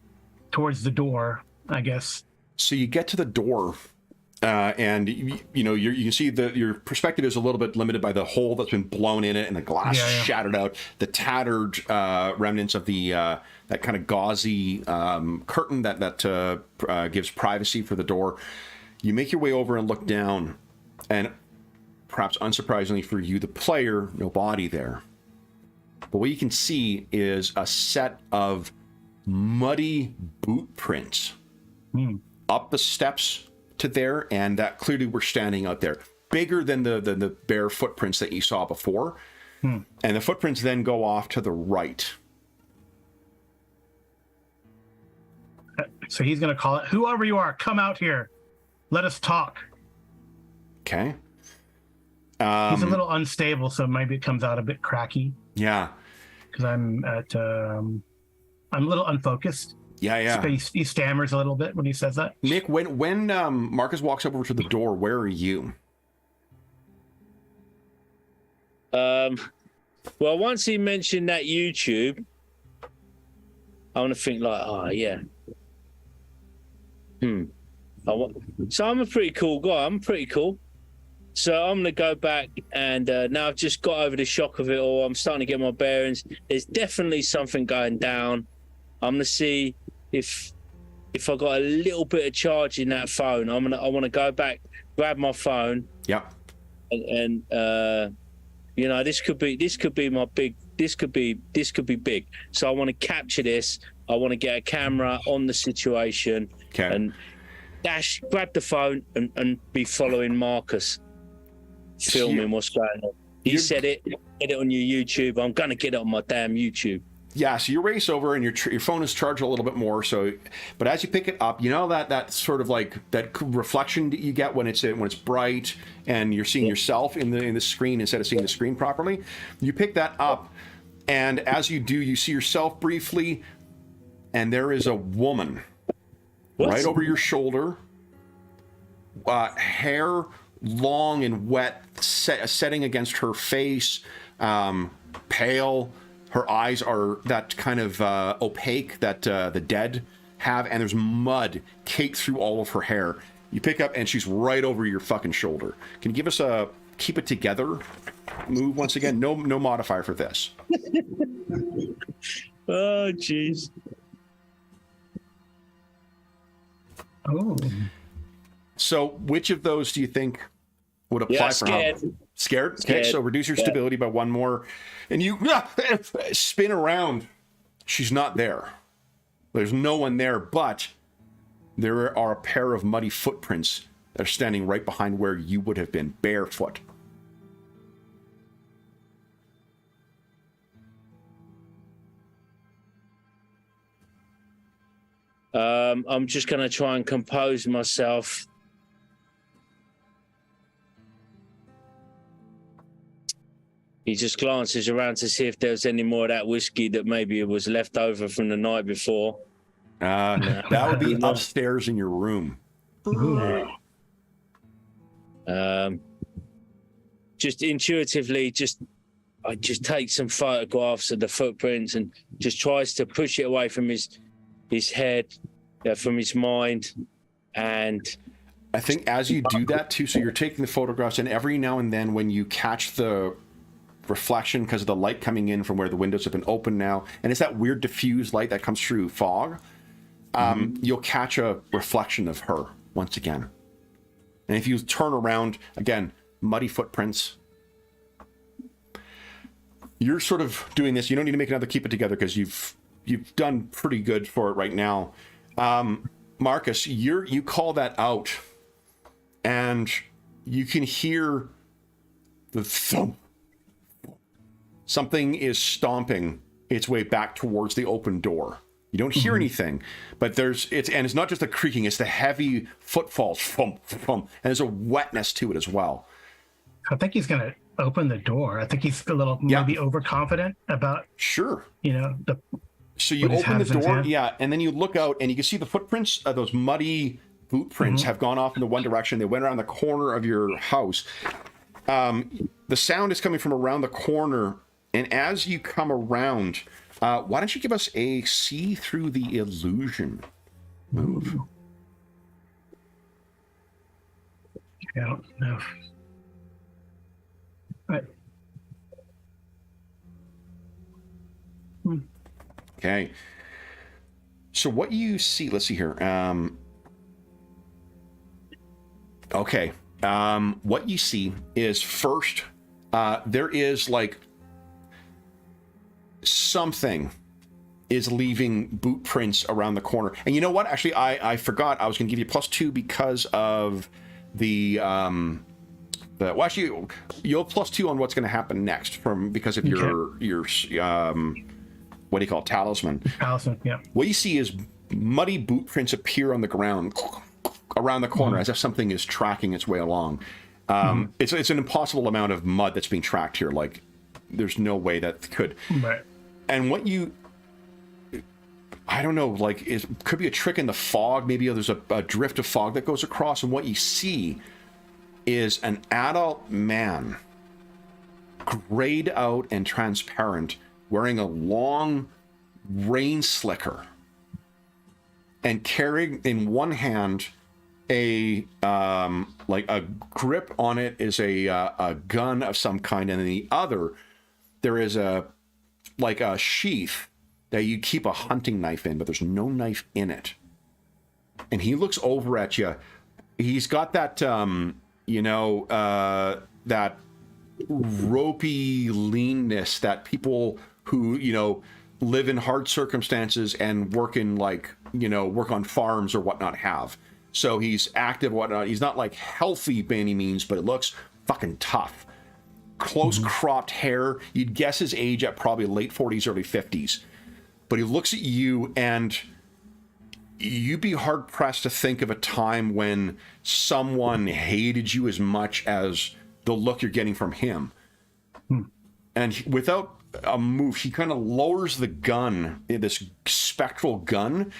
towards the door, I guess. So you get to the door, and you can see that your perspective is a little bit limited by the hole that's been blown in it and the glass shattered out, the tattered remnants of the that kind of gauzy curtain that gives privacy for the door. You make your way over and look down, and perhaps unsurprisingly for you, the player, no body there. But what you can see is a set of muddy boot prints up the steps to there, and that clearly were standing out there, bigger than the bare footprints that you saw before. And the footprints then go off to the right. So he's going to call it, "Whoever you are, come out here. Let us talk." Okay. He's a little unstable, so maybe it comes out a bit cracky. Yeah. Because I'm a little unfocused. Yeah. So he stammers a little bit when he says that. Nick, when Marcus walks over to the door, where are you? Well, once he mentioned that YouTube, I want to think like, oh yeah. So I'm a pretty cool guy. I'm pretty cool. So I'm going to go back and now I've just got over the shock of it all. I'm starting to get my bearings. There's definitely something going down. I'm going to see if I got a little bit of charge in that phone. I want to go back, grab my phone. Yep. And this could be my big. This could be big. So I want to capture this. I want to get a camera on the situation. Okay. And grab the phone and be following Marcus, filming what's going on. You said it. Get it on your YouTube. I'm gonna get it on my damn YouTube. Yeah, so you race over and your phone is charged a little bit more. So, but as you pick it up, you know that sort of like that reflection that you get when it's bright and you're seeing yourself in the screen instead of seeing the screen properly. You pick that up, and as you do, you see yourself briefly, and there is a woman right over your shoulder, hair long and wet, setting against her face, pale. Her eyes are that kind of opaque that the dead have, and there's mud caked through all of her hair. You pick up, and she's right over your fucking shoulder. Can you give us a keep it together move once again? No modifier for this. Oh, jeez. Oh. So, which of those do you think would apply for scared. how? Scared? Okay, so reduce your stability by one more. And you spin around. She's not there. There's no one there, but there are a pair of muddy footprints that are standing right behind where you would have been, barefoot. I'm just going to try and compose myself. He just glances around to see if there's any more of that whiskey that maybe was left over from the night before. That would be upstairs in your room. Just intuitively, I just take some photographs of the footprints and just tries to push it away from his head, from his mind. And I think as you do that too, so you're taking the photographs, and every now and then when you catch the reflection because of the light coming in from where the windows have been open now, and it's that weird diffused light that comes through fog, you'll catch a reflection of her once again. And if you turn around, again, muddy footprints. You're sort of doing this. You don't need to make another keep it together because you've done pretty good for it right now. Marcus, you call that out, and you can hear the thump. Something is stomping its way back towards the open door. You don't hear anything, but it's not just the creaking, it's the heavy footfalls, thump, thump, and there's a wetness to it as well. I think he's going to open the door. I think he's a little maybe overconfident about, Sure. So you open the door, and then you look out, and you can see the footprints, those muddy boot prints have gone off in the one direction. They went around the corner of your house. The sound is coming from around the corner, and as you come around, why don't you give us a see through the illusion move? I don't know. Right. Okay. So what you see, let's see here. Okay. What you see is first, there is like something is leaving boot prints around the corner. And you know what? Actually, I forgot. I was going to give you +2 because of well, actually, you'll +2 on what's going to happen next because of your what do you call it? Talisman. Talisman, yeah. What you see is muddy boot prints appear on the ground around the corner as if something is tracking its way along. It's an impossible amount of mud that's being tracked here. Like, there's no way that could. Right. And what I don't know, like, it could be a trick in the fog. Maybe there's a drift of fog that goes across, and what you see is an adult man, grayed out and transparent, wearing a long rain slicker, and carrying in one hand a grip on it is a gun of some kind, and in the other there is a sheath that you keep a hunting knife in, but there's no knife in it. And he looks over at you. He's got that that ropey leanness that people who live in hard circumstances and work on farms or whatnot have. So he's active, whatnot. He's not like healthy by any means, but it looks fucking tough. close cropped hair. You'd guess his age at probably late 40s, early 50s. But he looks at you, and you'd be hard pressed to think of a time when someone hated you as much as the look you're getting from him. And without a move, he kind of lowers the gun, this spectral gun,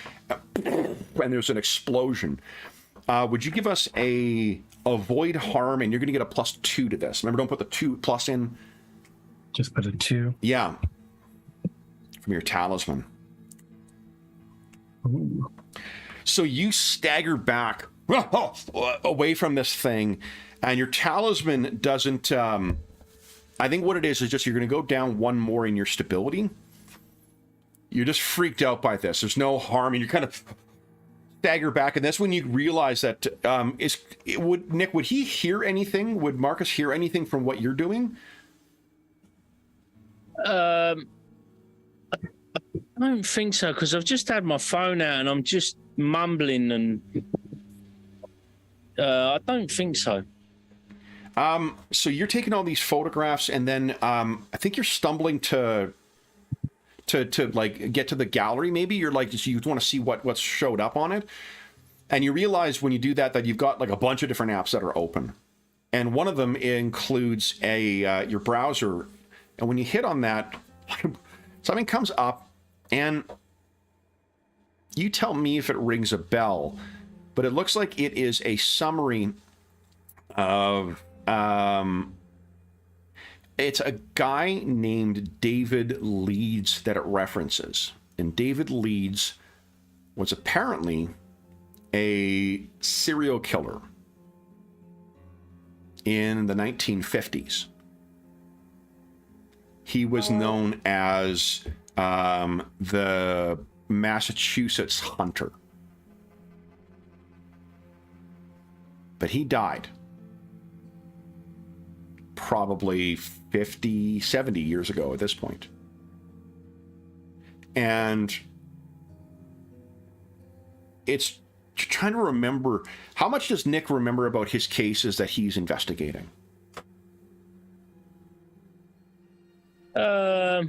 and there's an explosion. Would you give us a avoid harm, and you're going to get a +2 to this. Remember, don't put the 2+ in. Just put a 2. Yeah. From your talisman. Ooh. So you stagger back away from this thing, and your talisman doesn't... I think what it is just you're going to go down 1 more in your stability. You're just freaked out by this. There's no harm, and you're kind of stagger back, and that's when you realize that Nick, would he hear anything? Would Marcus hear anything from what you're doing? I don't think so, because I've just had my phone out and I'm just mumbling, and I don't think so. So you're taking all these photographs, and then I think you're stumbling to like get to the gallery. Maybe you're like, you want to see what's showed up on it, and you realize when you do that you've got like a bunch of different apps that are open, and one of them includes your browser, and when you hit on that, something comes up, and you tell me if it rings a bell, but it looks like it is a summary of it's a guy named David Leeds that it references. And David Leeds was apparently a serial killer in the 1950s. He was known as the Massachusetts Hunter. But he died probably 50, 70 years ago at this point. And it's trying to remember, how much does Nick remember about his cases that he's investigating? I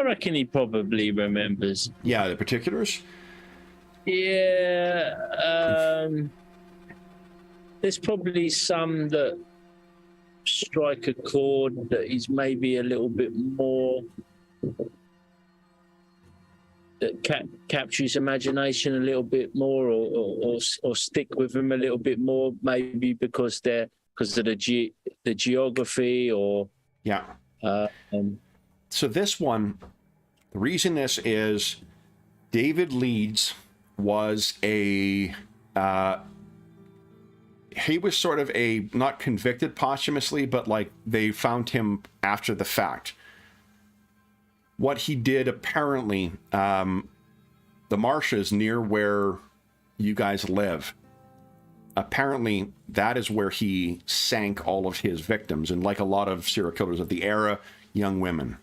reckon he probably remembers. Yeah, the particulars? Yeah, there's probably some that strike a chord that is maybe a little bit more, that captures imagination a little bit more, or stick with him a little bit more, maybe because of the geography, or yeah. So this one, the reason this is, David Leeds was he was sort of not convicted posthumously, but like they found him after the fact. What he did, apparently, the marshes near where you guys live, apparently that is where he sank all of his victims, and like a lot of serial killers of the era, young women.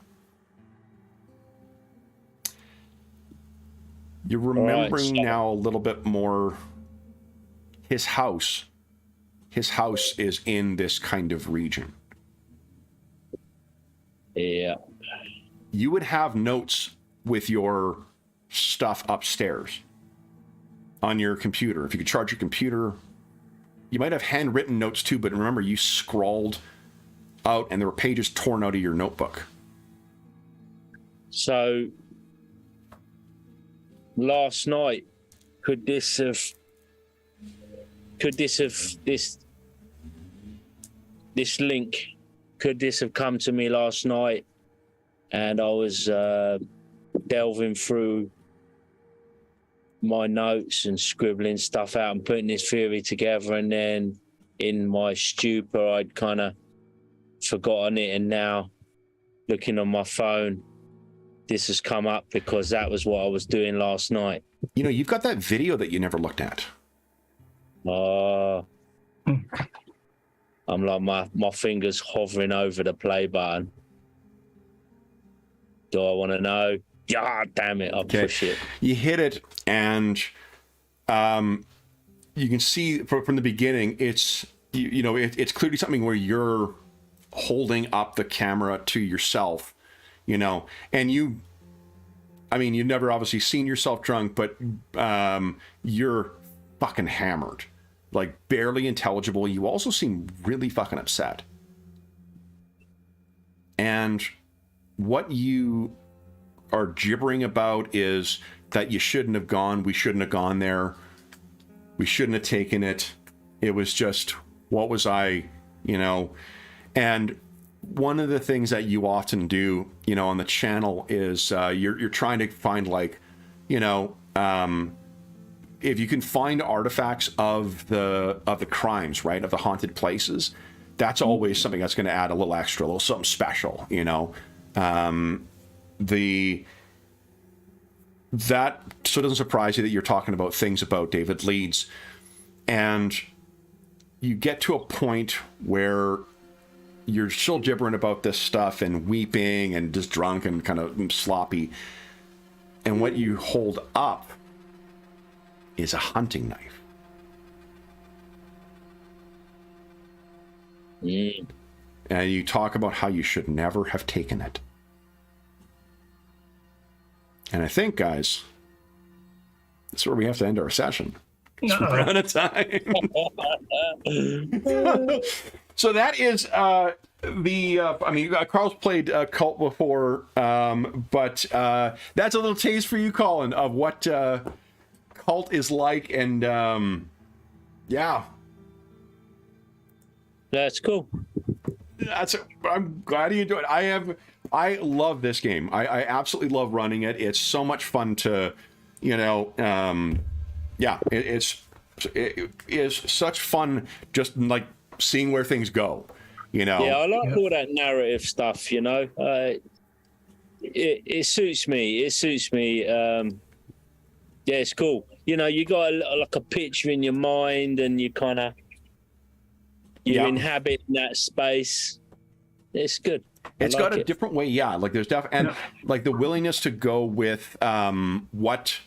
You're remembering now a little bit more. His house is in this kind of region. Yeah. You would have notes with your stuff upstairs on your computer. If you could charge your computer, you might have handwritten notes too, but remember, you scrawled out and there were pages torn out of your notebook. So last night, this link, could this have come to me last night, and I was delving through my notes and scribbling stuff out and putting this theory together, and then in my stupor I'd kind of forgotten it, and now looking on my phone, this has come up because that was what I was doing last night. You know, you've got that video that you never looked at. I'm like my fingers hovering over the play button. Do I want to know? Yeah, damn it, I'll push it. You hit it, and you can see from the beginning, it's it's clearly something where you're holding up the camera to yourself, and you've never obviously seen yourself drunk, but you're fucking hammered, like barely intelligible. You also seem really fucking upset. And what you are gibbering about is that you shouldn't have gone, we shouldn't have gone there, we shouldn't have taken it. It was just, what was I, And one of the things that you often do, on the channel is you're trying to find, like, if you can find artifacts of the crimes, right, of the haunted places, that's always something that's going to add a little extra, a little something special, That so it doesn't surprise you that you're talking about things about David Leeds, and you get to a point where you're still gibbering about this stuff and weeping and just drunk and kind of sloppy, and what you hold up is a hunting knife. And you talk about how you should never have taken it. And I think, guys, that's where we have to end our session. We're out of time. So that is Carl's played Kult before, but that's a little taste for you, Colin, of what Kult is like, and yeah. That's cool. I'm glad you do it. I love this game. I absolutely love running it. It's so much fun to, it is such fun just like seeing where things go, Yeah, I like all that narrative stuff, It suits me. It suits me. It's cool. You got like a picture in your mind, and you kind of inhabit that space. It's good. It's got a different way, like there's definitely, and like the willingness to go with what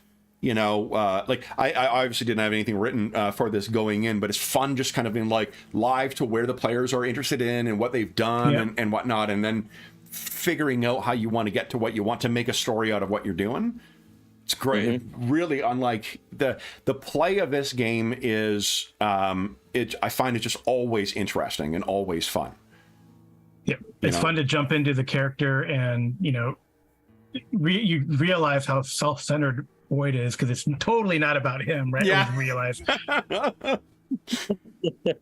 like I obviously didn't have anything written for this going in, but it's fun just kind of being like live to where the players are interested in and what they've done and whatnot, and then figuring out how you want to get to what you want to make a story out of what you're doing. It's great. Really, unlike the play of this game is I find it just always interesting and always fun. Yeah, it's fun to jump into the character, and you realize how self-centered Boyd is, because it's totally not about him, right? Yeah. Realize.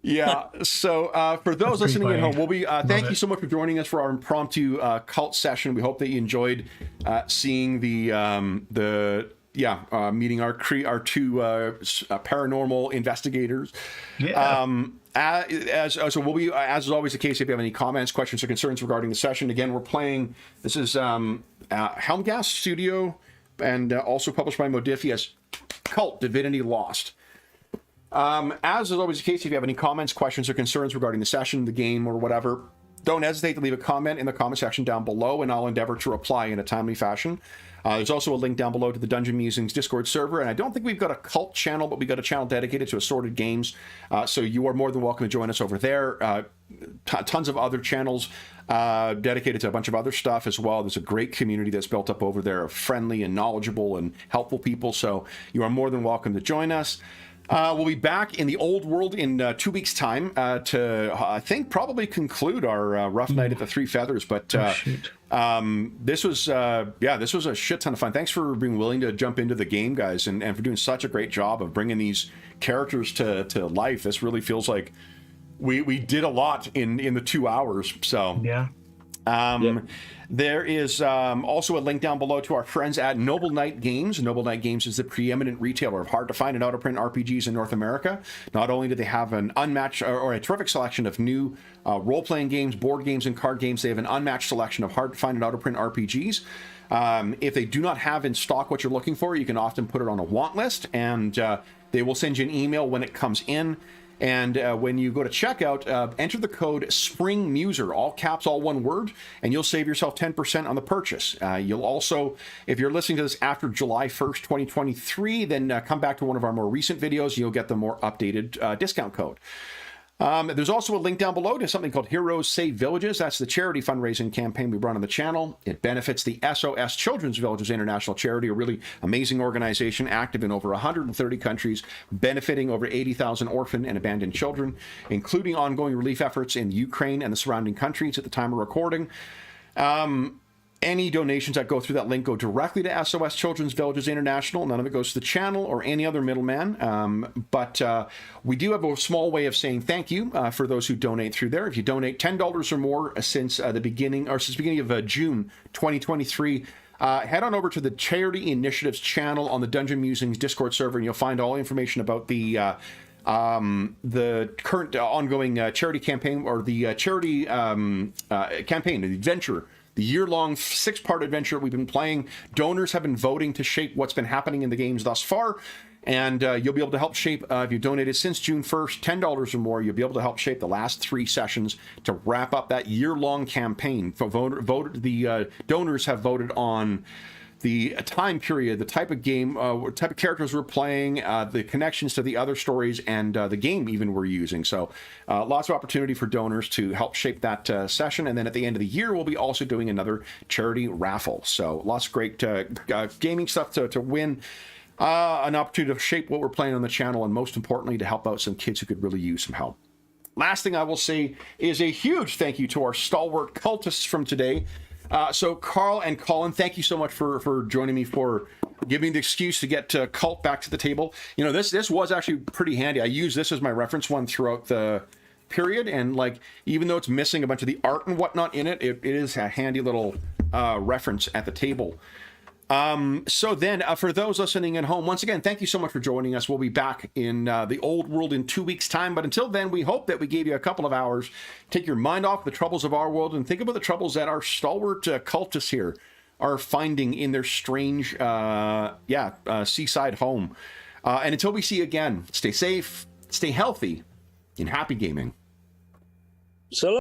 Yeah. So for those listening at home, we'll be thank you so much for joining us for our impromptu Kult session. We hope that you enjoyed seeing the meeting our two paranormal investigators. So we'll be, as is always the case, if you have any comments, questions, or concerns regarding the session. Again, we're playing, this is Helmgast Studio, and also published by Modifius, Kult, Divinity Lost. As is always the case, if you have any comments, questions, or concerns regarding the session, the game, or whatever, don't hesitate to leave a comment in the comment section down below, and I'll endeavor to reply in a timely fashion. There's also a link down below to the Dungeon Musings Discord server, and I don't think we've got a Kult channel, but we've got a channel dedicated to assorted games, so you are more than welcome to join us over there. Tons of other channels dedicated to a bunch of other stuff as well. There's a great community that's built up over there of friendly and knowledgeable and helpful people, so you are more than welcome to join us. We'll be back in the old world in 2 weeks' time to, I think, probably conclude our rough night at the Three Feathers. But this was a shit ton of fun. Thanks for being willing to jump into the game, guys, and for doing such a great job of bringing these characters to life. This really feels like we did a lot in the 2 hours. So yeah. There is also a link down below to our friends at Noble Knight Games. Noble Knight Games is the preeminent retailer of hard-to-find and out-of-print RPGs in North America. Not only do they have an unmatched or a terrific selection of new role-playing games, board games, and card games, they have an unmatched selection of hard-to-find and out-of-print RPGs. If they do not have in stock what you're looking for, you can often put it on a want list, and they will send you an email when it comes in. And when you go to checkout, enter the code SPRINGMUSER, all caps, all one word, and you'll save yourself 10% on the purchase. You'll also, if you're listening to this after July 1st, 2023, then come back to one of our more recent videos. You'll get the more updated discount code. There's also a link down below to something called Heroes Save Villages. That's the charity fundraising campaign we run on the channel. It benefits the SOS Children's Villages International Charity, a really amazing organization active in over 130 countries, benefiting over 80,000 orphan and abandoned children, including ongoing relief efforts in Ukraine and the surrounding countries at the time of recording. Any donations that go through that link go directly to SOS Children's Villages International. None of it goes to the channel or any other middleman. But we do have a small way of saying thank you for those who donate through there. If you donate $10 or more since the beginning of June 2023, head on over to the Charity Initiatives channel on the Dungeon Musings Discord server, and you'll find all information about the current ongoing charity campaign, or the charity campaign, the adventure. The year-long 6-part adventure we've been playing. Donors have been voting to shape what's been happening in the games thus far, and you'll be able to help shape, if you donated since June 1st, $10 or more, you'll be able to help shape the last 3 sessions to wrap up that year-long campaign. The donors have voted on the time period, the type of game, what type of characters we're playing, the connections to the other stories, and the game even we're using. So lots of opportunity for donors to help shape that session. And then at the end of the year, we'll be also doing another charity raffle. So lots of great gaming stuff to win. An opportunity to shape what we're playing on the channel, and most importantly, to help out some kids who could really use some help. Last thing I will say is a huge thank you to our stalwart cultists from today. So Carl and Colin, thank you so much for joining me, for giving the excuse to get Kult back to the table. You know, this was actually pretty handy. I use this as my reference one throughout the period, and like, even though it's missing a bunch of the art and whatnot in it, it is a handy little reference at the table. So then, for those listening at home, once again, thank you so much for joining us. We'll be back in the old world in 2 weeks' time. But until then, we hope that we gave you a couple of hours, take your mind off the troubles of our world, and think about the troubles that our stalwart cultists here are finding in their strange, seaside home. And until we see you again, stay safe, stay healthy, and happy gaming. So